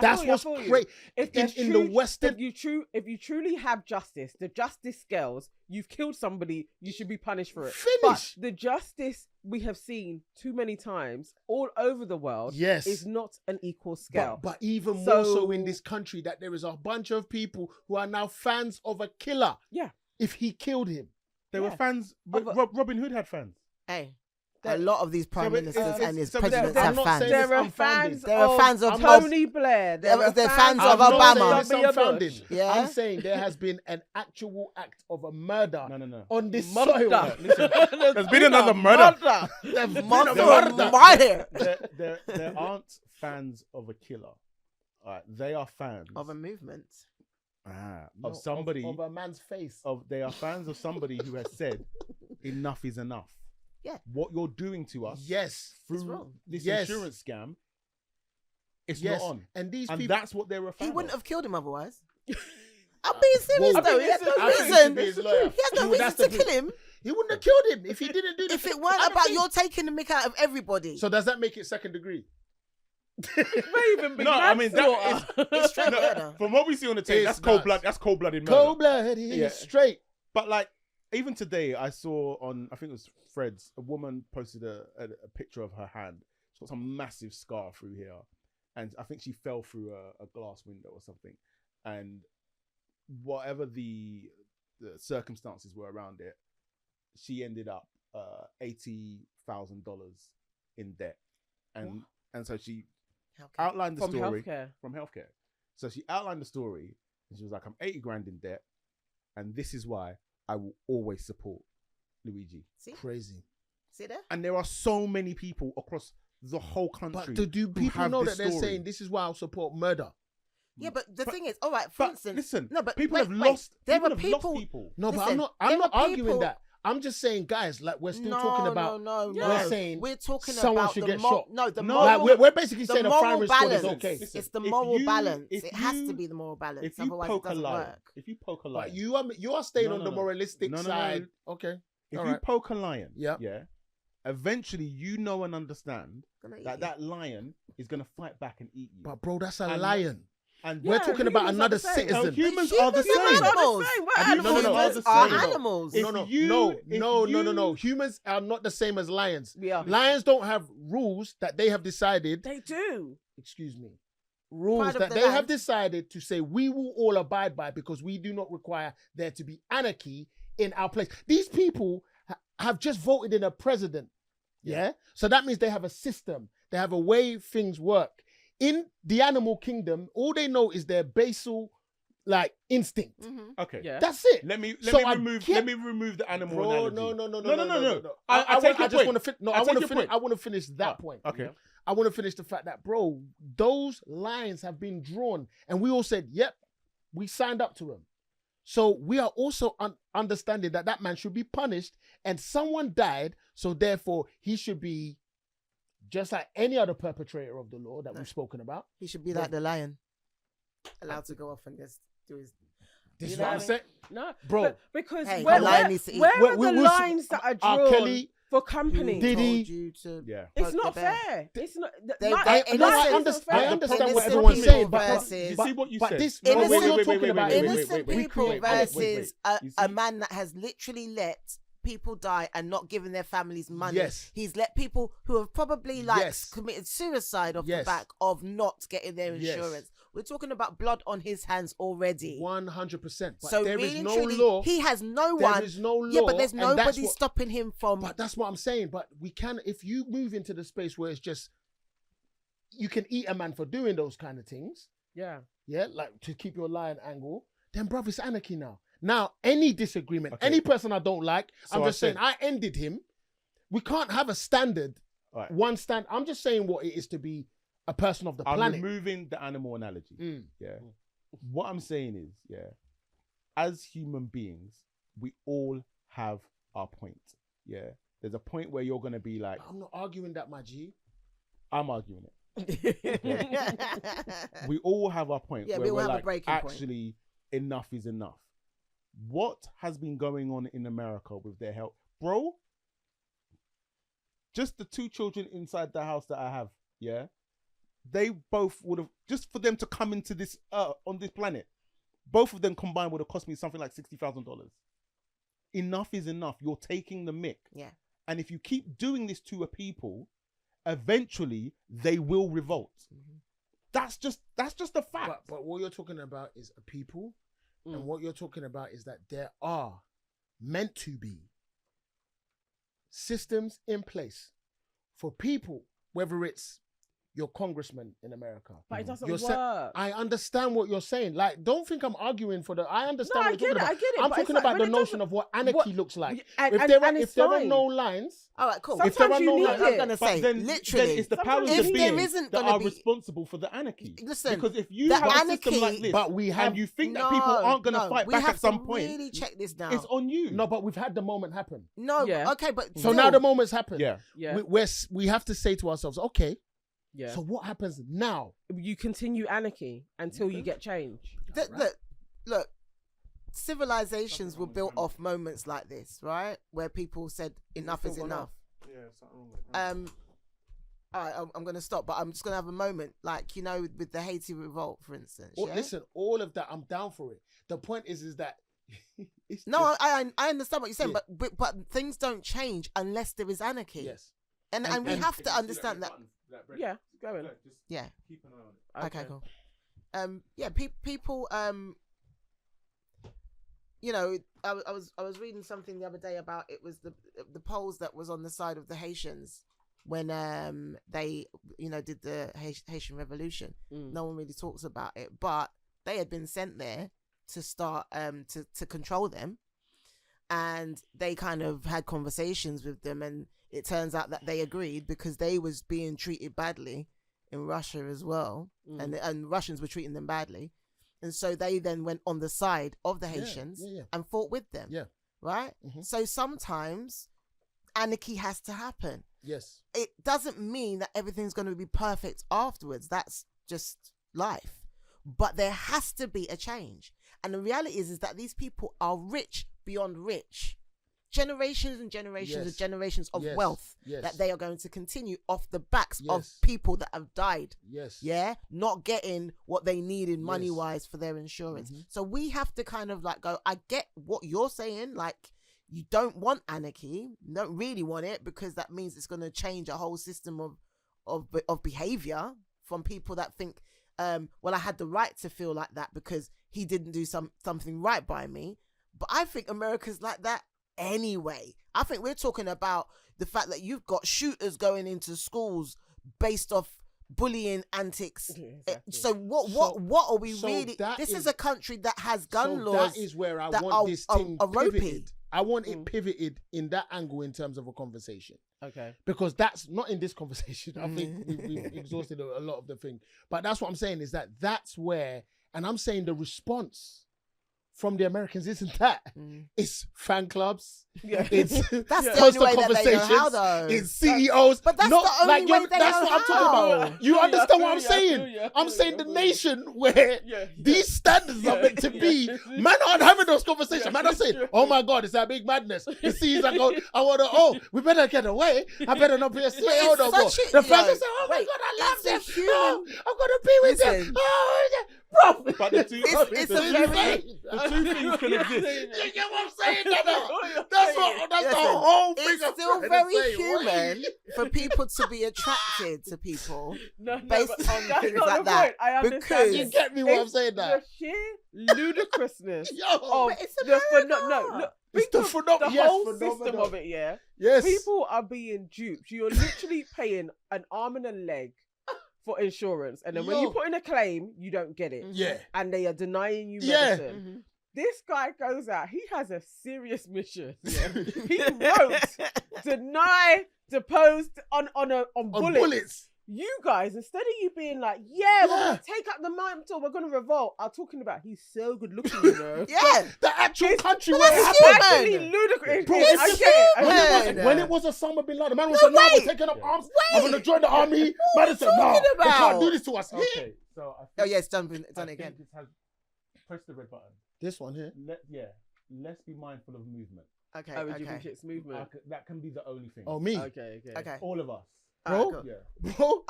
Speaker 1: That's what's great. In the Western,
Speaker 2: if you truly have justice, the justice scales, you've killed somebody, you should be punished for it.
Speaker 1: Finish.
Speaker 2: But the justice we have seen too many times all over the world is not an equal scale.
Speaker 1: But even more so in this country, that there is a bunch of people who are now fans of a killer.
Speaker 2: Yeah.
Speaker 1: If he killed him.
Speaker 3: They were fans. Robin Hood had fans.
Speaker 4: Hey. A lot of these prime ministers and his presidents
Speaker 1: I'm
Speaker 4: have
Speaker 1: not
Speaker 4: fans.
Speaker 1: saying
Speaker 4: There
Speaker 1: are
Speaker 4: fans of
Speaker 2: Tony Blair.
Speaker 4: They're fans of Obama.
Speaker 1: Yeah? I'm saying there has been an actual act of a murder on this
Speaker 3: Murder.
Speaker 1: soil.
Speaker 3: Listen, there's been another murder. There aren't fans of a killer. They are fans
Speaker 4: of a movement.
Speaker 3: Of somebody.
Speaker 1: Of a man's face.
Speaker 3: They are fans of somebody who has said, enough is enough.
Speaker 4: Yeah.
Speaker 3: What you're doing to us through this insurance scam, it's not on.
Speaker 1: And people,
Speaker 3: that's what they're a fan
Speaker 4: He wouldn't
Speaker 3: of.
Speaker 4: have killed him otherwise. I'm being serious though. He has no reason. He has no reason to kill him.
Speaker 1: He wouldn't have killed him if he didn't do that.
Speaker 4: If it weren't about you're taking the mick out of everybody.
Speaker 1: So does that make it second degree?
Speaker 2: No,
Speaker 3: I mean
Speaker 4: it's straight murder.
Speaker 3: From what we see on the tape, that's cold blood. That's cold-blooded murder.
Speaker 1: Cold-blooded, straight.
Speaker 3: But like, even today, I saw on, I think it was Fred's, a woman posted a picture of her hand. She's got some massive scar through here. And I think she fell through a glass window or something. And whatever the circumstances were around it, she ended up $80,000 in debt. And so she outlined the story. From healthcare. So she outlined the story. And she was like, I'm 80 grand in debt. And this is why I will always support Luigi.
Speaker 4: See?
Speaker 1: Crazy.
Speaker 4: See there?
Speaker 3: And there are so many people across the whole country.
Speaker 1: But do people know that they're saying this is why I'll support murder?
Speaker 4: Yeah, but the thing is, all right, for instance,
Speaker 3: listen,
Speaker 4: no, but
Speaker 3: people have lost.
Speaker 4: There are
Speaker 3: people.
Speaker 4: No,
Speaker 1: but I'm not arguing that. I'm just saying, guys, like we're still talking about. We're saying
Speaker 4: we're talking
Speaker 1: someone
Speaker 4: about
Speaker 1: should
Speaker 4: the
Speaker 1: get shot.
Speaker 4: No, the
Speaker 1: moral. Like we're basically saying the
Speaker 4: moral
Speaker 1: firing squad
Speaker 4: balance
Speaker 1: is okay.
Speaker 4: It's the moral balance. It has to be the moral balance. Otherwise, it doesn't work.
Speaker 3: If you poke a lion,
Speaker 1: but you are staying on the moralistic side. Okay.
Speaker 3: If you poke a lion, eventually you know and understand that lion is gonna fight back and eat you.
Speaker 1: But bro, that's a lion.
Speaker 3: And
Speaker 1: we're talking about another citizen.
Speaker 3: No, humans are the same.
Speaker 4: Humans are animals.
Speaker 1: No. Humans are not the same as lions. Lions don't have rules that they have decided.
Speaker 2: They do.
Speaker 1: Excuse me. Rules that they have decided to say we will all abide by because we do not require there to be anarchy in our place. These people have just voted in a president. Yeah? So that means they have a system. They have a way things work. In the animal kingdom, all they know is their basal, like, instinct.
Speaker 3: Mm-hmm. Okay,
Speaker 1: that's it.
Speaker 3: Let me remove the animal analogy.
Speaker 1: No. I want to finish that point.
Speaker 3: Okay.
Speaker 1: I want to finish the fact that, bro, those lines have been drawn, and we all said, "Yep, we signed up to them." So we are also understanding that man should be punished, and someone died, so therefore he should be. Just like any other perpetrator of the law that we've spoken about.
Speaker 4: He should be like the lion. Allowed to go off and just do his...
Speaker 1: This is what I'm saying.
Speaker 2: No,
Speaker 1: bro.
Speaker 2: Because
Speaker 4: hey,
Speaker 2: where are the lines that are drawn
Speaker 1: Kelly,
Speaker 2: for companies?
Speaker 1: Diddy.
Speaker 2: It's not fair. It's not...
Speaker 1: I understand what everyone's saying, but
Speaker 3: you see what you said?
Speaker 4: Innocent people versus a man that has literally let people die and not giving their families money.
Speaker 1: Yes.
Speaker 4: He's let people who have probably committed suicide off the back of not getting their insurance. Yes. We're talking about blood on his hands already.
Speaker 1: 100%.
Speaker 4: So there is no law. He has no one.
Speaker 1: There is no law.
Speaker 4: Yeah, but there's nobody stopping him from.
Speaker 1: But that's what I'm saying. But we can, if you move into the space where it's just, you can eat a man for doing those kind of things.
Speaker 2: Yeah.
Speaker 1: Yeah, like to keep your lion angle. Then, bruv, it's anarchy now. Now, any disagreement, any person I don't like, I'm just saying, I ended him. We can't have a standard
Speaker 3: Right.
Speaker 1: one stand. I'm just saying what it is to be a person of the
Speaker 3: I'm
Speaker 1: planet.
Speaker 3: removing the animal analogy. Yeah. What I'm saying is, as human beings, we all have our point. Yeah. There's a point where you're gonna be like,
Speaker 1: I'm not arguing that, my G.
Speaker 3: I'm arguing it. We all have our point.
Speaker 4: Yeah,
Speaker 3: where
Speaker 4: we all
Speaker 3: we're
Speaker 4: have a
Speaker 3: like,
Speaker 4: breaking point.
Speaker 3: actually, enough is enough. What has been going on in America with their health, bro? Just the 2 children inside the house that I have, they both would have, just for them to come into this on this planet, both of them combined would have cost me something like $60,000. Enough is enough. You're taking the mick.
Speaker 4: Yeah.
Speaker 3: And if you keep doing this to a people, eventually they will revolt. That's just a fact.
Speaker 1: But what you're talking about is a people, and what you're talking about is that there are meant to be systems in place for people, whether it's your congressman in America.
Speaker 2: But it doesn't
Speaker 1: Your
Speaker 2: work.
Speaker 1: I understand what you're saying. Like, don't think I'm arguing for the. I understand
Speaker 2: No,
Speaker 1: what you're talking about.
Speaker 2: I get it.
Speaker 1: I'm
Speaker 2: but
Speaker 1: talking
Speaker 2: it's like,
Speaker 1: about the
Speaker 2: when it
Speaker 1: notion
Speaker 2: doesn't-
Speaker 1: of what anarchy looks like.
Speaker 2: And-
Speaker 1: If
Speaker 2: and-
Speaker 1: there are,
Speaker 2: and
Speaker 1: if
Speaker 2: it's
Speaker 1: there are
Speaker 2: fine.
Speaker 1: no lines,
Speaker 4: All right, cool.
Speaker 1: if there are
Speaker 2: Sometimes
Speaker 1: no
Speaker 2: you
Speaker 1: lines,
Speaker 2: need
Speaker 4: I'm
Speaker 2: it.
Speaker 4: gonna
Speaker 3: But
Speaker 4: say,
Speaker 3: then
Speaker 4: literally,
Speaker 3: it's the powers
Speaker 4: if
Speaker 3: that
Speaker 4: there
Speaker 3: be
Speaker 4: isn't
Speaker 3: that
Speaker 4: gonna
Speaker 3: are
Speaker 4: be-
Speaker 3: responsible for the anarchy.
Speaker 4: Listen,
Speaker 3: because if you
Speaker 4: the
Speaker 3: have a system
Speaker 4: anarchy-
Speaker 3: like this,
Speaker 1: but we have
Speaker 3: and you think that people aren't going to fight
Speaker 4: we
Speaker 3: back
Speaker 4: have
Speaker 3: at some
Speaker 4: to
Speaker 3: point,
Speaker 4: really check this now.
Speaker 3: it's on you.
Speaker 1: no, but we've had the moment happen.
Speaker 4: No,
Speaker 2: Yeah.
Speaker 4: okay, but
Speaker 1: So
Speaker 4: still,
Speaker 1: now the moment's happened.
Speaker 2: Yeah.
Speaker 1: We have to say to ourselves, okay,
Speaker 2: Yeah.
Speaker 1: so what happens now?
Speaker 2: You continue anarchy until you get change.
Speaker 4: Look, civilizations were built off moments like this, right? Where people said enough is enough.
Speaker 3: Yeah, something wrong with that.
Speaker 4: All right, I'm going to stop, but I'm just going to have a moment, like, with the Haiti revolt, for instance.
Speaker 1: Or,
Speaker 4: yeah?
Speaker 1: listen, all of that, I'm down for it. The point is that it's
Speaker 4: No,
Speaker 1: just-
Speaker 4: I understand what you're saying,
Speaker 1: Yeah.
Speaker 4: but things don't change unless there is anarchy.
Speaker 1: yes.
Speaker 4: And we have to understand that.
Speaker 2: Yeah, go in.
Speaker 4: Yeah.
Speaker 3: Keep an eye on it.
Speaker 4: Okay, cool. Yeah, people. I was reading something the other day about it was the polls that was on the side of the Haitians when they did the Haitian Revolution. No one really talks about it, but they had been sent there to start to control them, and they kind of had conversations with them, and it turns out that they agreed because they was being treated badly in Russia as well, and Russians were treating them badly, and so they then went on the side of the Haitians and fought with them.
Speaker 1: Yeah.
Speaker 4: Right. So sometimes anarchy has to happen.
Speaker 1: Yes.
Speaker 4: It doesn't mean that everything's going to be perfect afterwards. That's just life. But there has to be a change. And the reality is that these people are rich beyond rich. Generations and generations and generations of wealth that they are going to continue off the backs of people that have died.
Speaker 1: Yes.
Speaker 4: Yeah. Not getting what they needed money-wise for their insurance. So we have to kind of like go, I get what you're saying. Like, you don't want anarchy. You don't really want it because that means it's going to change a whole system of behavior from people that think, well, I had the right to feel like that because he didn't do something right by me. But I think America's like that anyway. I think we're talking about the fact that you've got shooters going into schools based off bullying antics. So what are we really? This is a country that has gun laws.
Speaker 1: That is where I
Speaker 4: that
Speaker 1: want this thing
Speaker 4: are ropey.
Speaker 1: pivoted. I want it pivoted in that angle in terms of a conversation.
Speaker 2: Okay.
Speaker 1: Because that's not in this conversation. I think we've exhausted a lot of the thing. But that's what I'm saying is that's where, and I'm saying the response from the Americans isn't that. It's fan clubs.
Speaker 4: Yeah.
Speaker 1: It's
Speaker 4: that's the
Speaker 1: constant
Speaker 4: only way that they know
Speaker 1: conversations.
Speaker 4: how, though.
Speaker 1: It's CEOs.
Speaker 4: But that's
Speaker 1: not,
Speaker 4: the only
Speaker 1: like,
Speaker 4: way they
Speaker 1: that's
Speaker 4: know
Speaker 1: what I'm
Speaker 4: how.
Speaker 1: talking about. You understand what I'm saying? I'm saying the nation where these standards are meant to be. Man aren't having those conversations. Man are saying, oh my God, it's a big madness. The CEOs are going, we better get away. I better not be a CEO no more. The fans are saying, oh my God, I love this. Oh, I'm going to be with them. Oh, bro.
Speaker 3: But the two things can exist.
Speaker 1: You get what I'm saying? That's the whole thing.
Speaker 4: It's still very human for people to be attracted to people based on things like that.
Speaker 2: Because
Speaker 1: you get me what I'm saying now.
Speaker 2: The sheer ludicrousness of
Speaker 4: it's
Speaker 2: the whole system of it,
Speaker 1: Yes.
Speaker 2: People are being duped. You're literally paying an arm and a leg for insurance, and then when you put in a claim, you don't get it.
Speaker 1: Yeah.
Speaker 2: And they are denying you medicine. This guy goes out. He has a serious mission. Yeah. He wrote, deny, depose on bullets. You guys, instead of you being like, we're gonna take up the mantle, we're gonna revolt, are talking about he's so good looking, you know.
Speaker 1: The actual country where
Speaker 2: it's
Speaker 1: it happened.
Speaker 2: actually ludicrous.
Speaker 1: Bro, when it was Osama bin Laden, the man was like, we're taking up arms. I'm gonna join the army. Man said, no, they can't do this to us.
Speaker 3: Okay, so
Speaker 4: it's done again.
Speaker 3: Press the red button.
Speaker 1: This one here.
Speaker 3: Let's be mindful of movement.
Speaker 4: Okay.
Speaker 2: Do you think it's movement?
Speaker 3: That can be the only thing.
Speaker 1: Oh, me.
Speaker 2: Okay.
Speaker 3: All of us.
Speaker 1: Bro,
Speaker 3: Yeah.
Speaker 1: bro,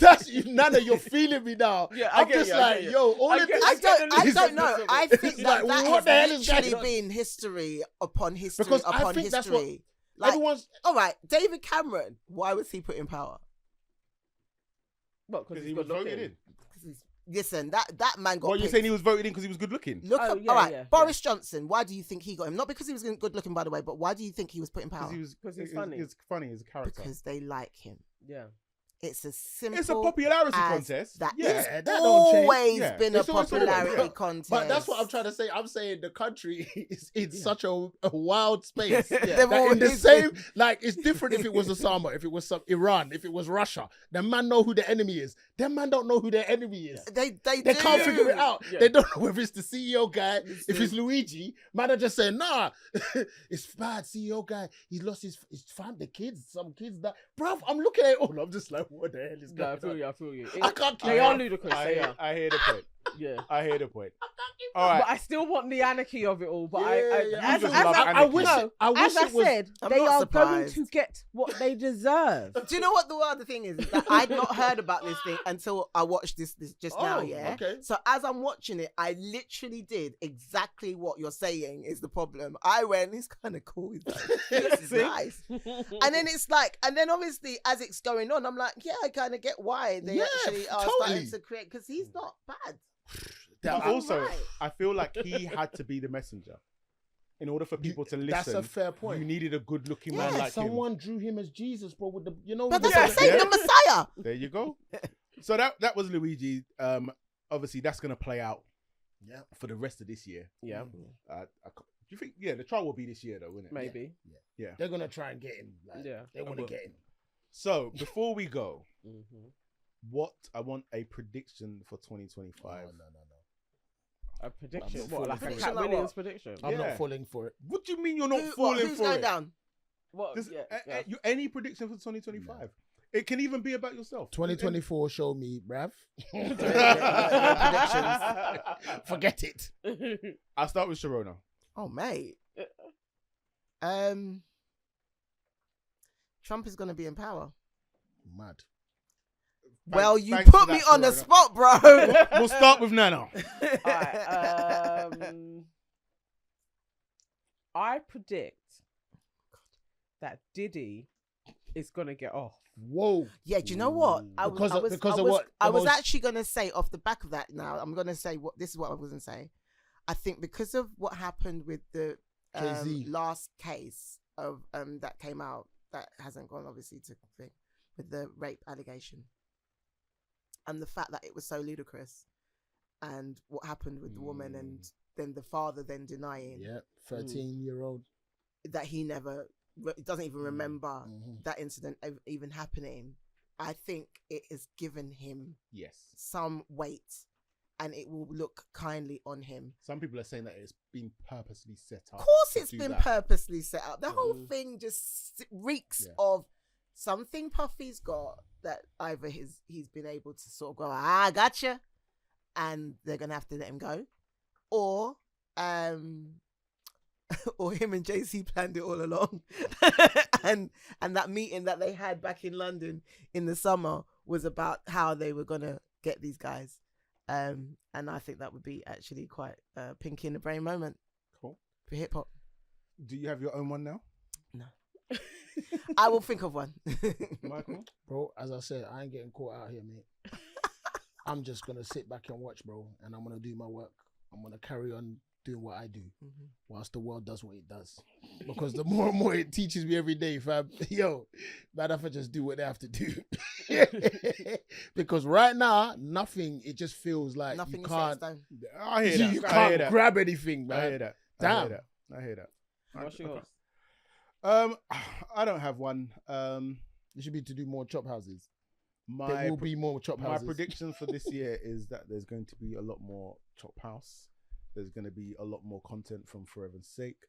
Speaker 1: that's Nana. You're feeling me now.
Speaker 2: Yeah,
Speaker 1: I'm just like, yo, all of this.
Speaker 4: I don't know. I think that
Speaker 1: what the hell
Speaker 4: has
Speaker 1: is
Speaker 4: literally
Speaker 1: going on?
Speaker 4: been history upon history
Speaker 1: Because I
Speaker 4: upon
Speaker 1: think that's what
Speaker 4: history. Like,
Speaker 1: everyone's.
Speaker 4: all right, David Cameron. Why was he put in power?
Speaker 2: Well, because
Speaker 3: he was voted in.
Speaker 4: Listen, that man got.
Speaker 3: What, you're
Speaker 4: picked.
Speaker 3: saying he was voted in because he was good looking?
Speaker 4: Look up. All right, Boris Johnson. Why do you think he got him? Not because he was good looking, by the way, but why do you think he was put in power?
Speaker 2: Because he's funny.
Speaker 3: He's funny as a character.
Speaker 4: Because they like him.
Speaker 2: Yeah.
Speaker 4: It's a simple.
Speaker 3: It's a popularity contest.
Speaker 4: That
Speaker 1: that don't
Speaker 4: always
Speaker 1: change.
Speaker 4: been a popularity contest.
Speaker 1: But that's what I'm trying to say. I'm saying the country is in such a wild space.
Speaker 4: They're
Speaker 1: That
Speaker 4: all
Speaker 1: in the same, like, it's different if it was Osama, if it was Iran, if it was Russia. The man know who the enemy is. Them man don't know who their enemy is.
Speaker 4: They
Speaker 1: can't figure it out.
Speaker 2: Yeah.
Speaker 1: They don't know whether it's the CEO guy, if it's Luigi. Man are just saying, nah, it's bad. CEO guy, he's lost his family, the kids, some kids that. Bruv, I'm looking at it all. I'm just like, what the hell is going on?
Speaker 2: I feel you.
Speaker 1: I can't keep
Speaker 2: They
Speaker 1: up.
Speaker 2: are ludicrous.
Speaker 3: I hear the point.
Speaker 2: Yeah.
Speaker 3: I hear the point. All right.
Speaker 2: But I still want the anarchy of it all. But
Speaker 3: just love
Speaker 1: I wish
Speaker 3: anarchy.
Speaker 2: as I said,
Speaker 4: I'm
Speaker 2: they
Speaker 4: not
Speaker 2: are
Speaker 4: surprised.
Speaker 2: going to get what they deserve.
Speaker 4: Do you know what the other thing is? That I'd not heard about this thing until I watched this just now. Yeah.
Speaker 1: Okay.
Speaker 4: So as I'm watching it, I literally did exactly what you're saying is the problem. I went, it's kind of cool. This is nice. And then it's like, and then obviously as it's going on, I'm like, yeah, I kind of get why they actually are starting to create, because he's not bad.
Speaker 3: But also, I feel like he had to be the messenger. In order for people to listen,
Speaker 1: That's a fair point.
Speaker 3: You needed a good-looking man like
Speaker 1: someone drew him as Jesus, bro. With the,
Speaker 4: But that's what I'm saying, the Messiah.
Speaker 3: There you go. So that was Luigi. Obviously, that's going to play out. For the rest of this year.
Speaker 2: Yeah.
Speaker 3: Do you think? Yeah, the trial will be this year, though, wouldn't it?
Speaker 2: Maybe.
Speaker 3: Yeah.
Speaker 1: They're gonna try and get him. Like, they want to get him.
Speaker 3: So before we go, what I want a prediction for 2025.
Speaker 1: No.
Speaker 2: A prediction?
Speaker 1: I'm
Speaker 2: What, like a
Speaker 1: falling
Speaker 2: Cat
Speaker 1: for it.
Speaker 2: Williams prediction?
Speaker 1: I'm not falling for it.
Speaker 3: What do you mean you're not
Speaker 4: Who's
Speaker 3: falling for
Speaker 4: going
Speaker 3: it?
Speaker 4: down?
Speaker 2: What?
Speaker 3: Any prediction for 2025? No. It can even be about yourself.
Speaker 1: 2024 show me, bruv. Forget it.
Speaker 3: I'll start with Sharona.
Speaker 4: Oh, mate. Trump is going to be in power.
Speaker 1: Mad.
Speaker 4: Well, you
Speaker 3: thanks
Speaker 4: put
Speaker 3: for that,
Speaker 4: me on the
Speaker 3: Sharona.
Speaker 4: spot, bro.
Speaker 3: We'll start with Nana.
Speaker 2: I predict that Diddy is gonna get off.
Speaker 1: Whoa.
Speaker 4: Yeah, do you know what? I was actually going to say off the back of that now, I'm going to say this is what I was going to say. I think because of what happened with the last case of that came out, that hasn't gone obviously to thing, with the rape allegation. And the fact that it was so ludicrous and what happened with the woman and then the father then denying
Speaker 1: 13-year-old
Speaker 4: that he never doesn't even remember that incident even happening. I think it has given him some weight and it will look kindly on him.
Speaker 3: Some people are saying that it's been purposely set up.
Speaker 4: Of course it's been purposely set up. The whole thing just reeks of something Puffy's got that either he's been able to sort of go, gotcha, and they're gonna have to let him go, or him and JC planned it all along, and that meeting that they had back in London in the summer was about how they were gonna get these guys, and I think that would be actually quite a Pinky in the Brain moment.
Speaker 3: Cool
Speaker 4: for hip hop.
Speaker 3: Do you have your own one now?
Speaker 4: No. I will think of one.
Speaker 3: Michael?
Speaker 1: Bro, as I said, I ain't getting caught out here, mate. I'm just going to sit back and watch, bro. And I'm going to do my work. I'm going to carry on doing what I do whilst the world does what it does. Because the more and more it teaches me every day, fam. Yo, man, I have to just do what they have to do. Because right now, nothing. It just feels like
Speaker 4: Nothing
Speaker 1: you
Speaker 4: is
Speaker 1: can't.
Speaker 4: set in stone.
Speaker 3: I hear that.
Speaker 1: You
Speaker 3: I
Speaker 1: can't
Speaker 3: hear that.
Speaker 1: grab anything, man.
Speaker 3: I hear that.
Speaker 1: Damn.
Speaker 3: I hear that.
Speaker 2: What's yours?
Speaker 3: I don't have one.
Speaker 1: It should be to do more chop houses.
Speaker 3: My
Speaker 1: There will be more chop
Speaker 3: My
Speaker 1: houses.
Speaker 3: prediction for this year is that there's going to be a lot more Chop House. There's going to be a lot more content from Forever's Sake.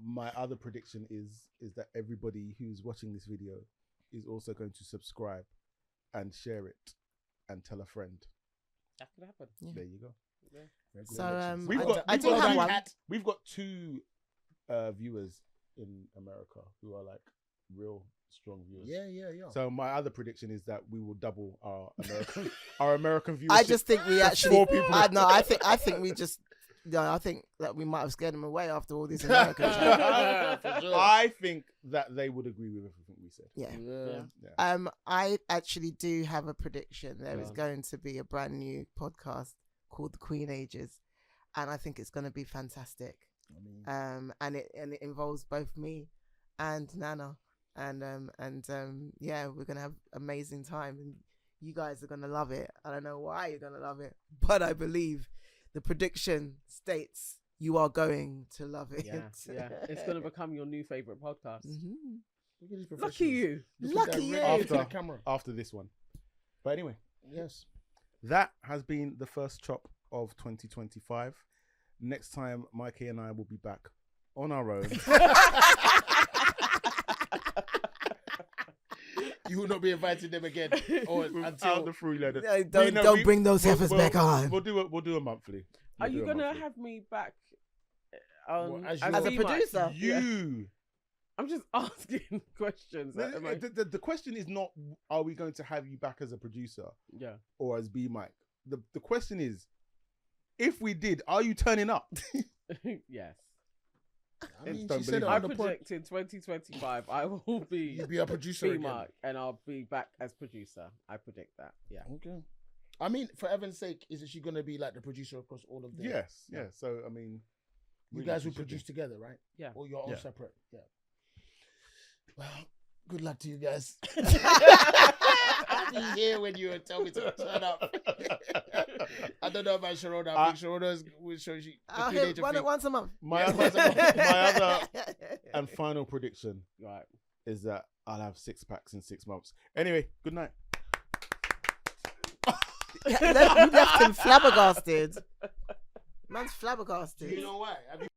Speaker 3: My other prediction is that everybody who's watching this video is also going to subscribe and share it and tell a friend.
Speaker 2: That could happen.
Speaker 3: There you go.
Speaker 2: Yeah.
Speaker 4: So I do have one.
Speaker 3: We've got 2 viewers in America who are like real strong viewers.
Speaker 1: Yeah.
Speaker 3: So my other prediction is that we will double our American viewership.
Speaker 4: I just think we actually.
Speaker 3: 4 people.
Speaker 4: I think we just. No, I think that we might have scared them away after all this American chat.
Speaker 1: For sure.
Speaker 3: I think that they would agree with everything we said.
Speaker 4: Yeah. I actually do have a prediction. There is going to be a brand new podcast called The Queen Ages, and I think it's going to be fantastic. And it involves both me and Nana, and yeah, we're gonna have amazing time, and you guys are gonna love it. I don't know why you're gonna love it, but I believe the prediction states you are going to love it.
Speaker 2: Yeah. It's going to become your new favorite podcast.
Speaker 1: Look at these
Speaker 2: Lucky you.
Speaker 4: Lucky you.
Speaker 3: After this one. But anyway,
Speaker 1: yes,
Speaker 3: that has been the first chop of 2025. Next time, Mikey and I will be back on our own.
Speaker 1: You will not be inviting them again, or until
Speaker 3: the freeloader.
Speaker 4: Don't bring those heifers back on.
Speaker 3: We'll do a monthly.
Speaker 2: Are you gonna have me back
Speaker 1: as
Speaker 4: a producer?
Speaker 2: I'm just asking questions.
Speaker 3: The question is not, are we going to have you back as a producer?
Speaker 2: Yeah.
Speaker 3: Or as B Mike? The question is, if we did, are you turning up?
Speaker 2: Yes.
Speaker 1: I mean, she said
Speaker 2: I predict in 2025 I will be.
Speaker 1: You'll be a producer again.
Speaker 2: Mark, and I'll be back as producer. I predict that. Yeah.
Speaker 1: Okay. I mean, for Evan's sake, isn't she going to be like the producer across all of the?
Speaker 3: Yes. Yeah. So I mean,
Speaker 1: you guys will produce together, right?
Speaker 2: Yeah.
Speaker 1: Or you're all separate. Yeah. Well, good luck to you guys. I'll be here when you tell me to turn up. I don't know about Sharona. I think Sharona will show you.
Speaker 4: I'll hit once a month.
Speaker 3: My other and final prediction,
Speaker 2: right,
Speaker 3: is that I'll have 6 packs in 6 months. Anyway, good night.
Speaker 4: You left him flabbergasted. Man's flabbergasted.
Speaker 1: You know why? Have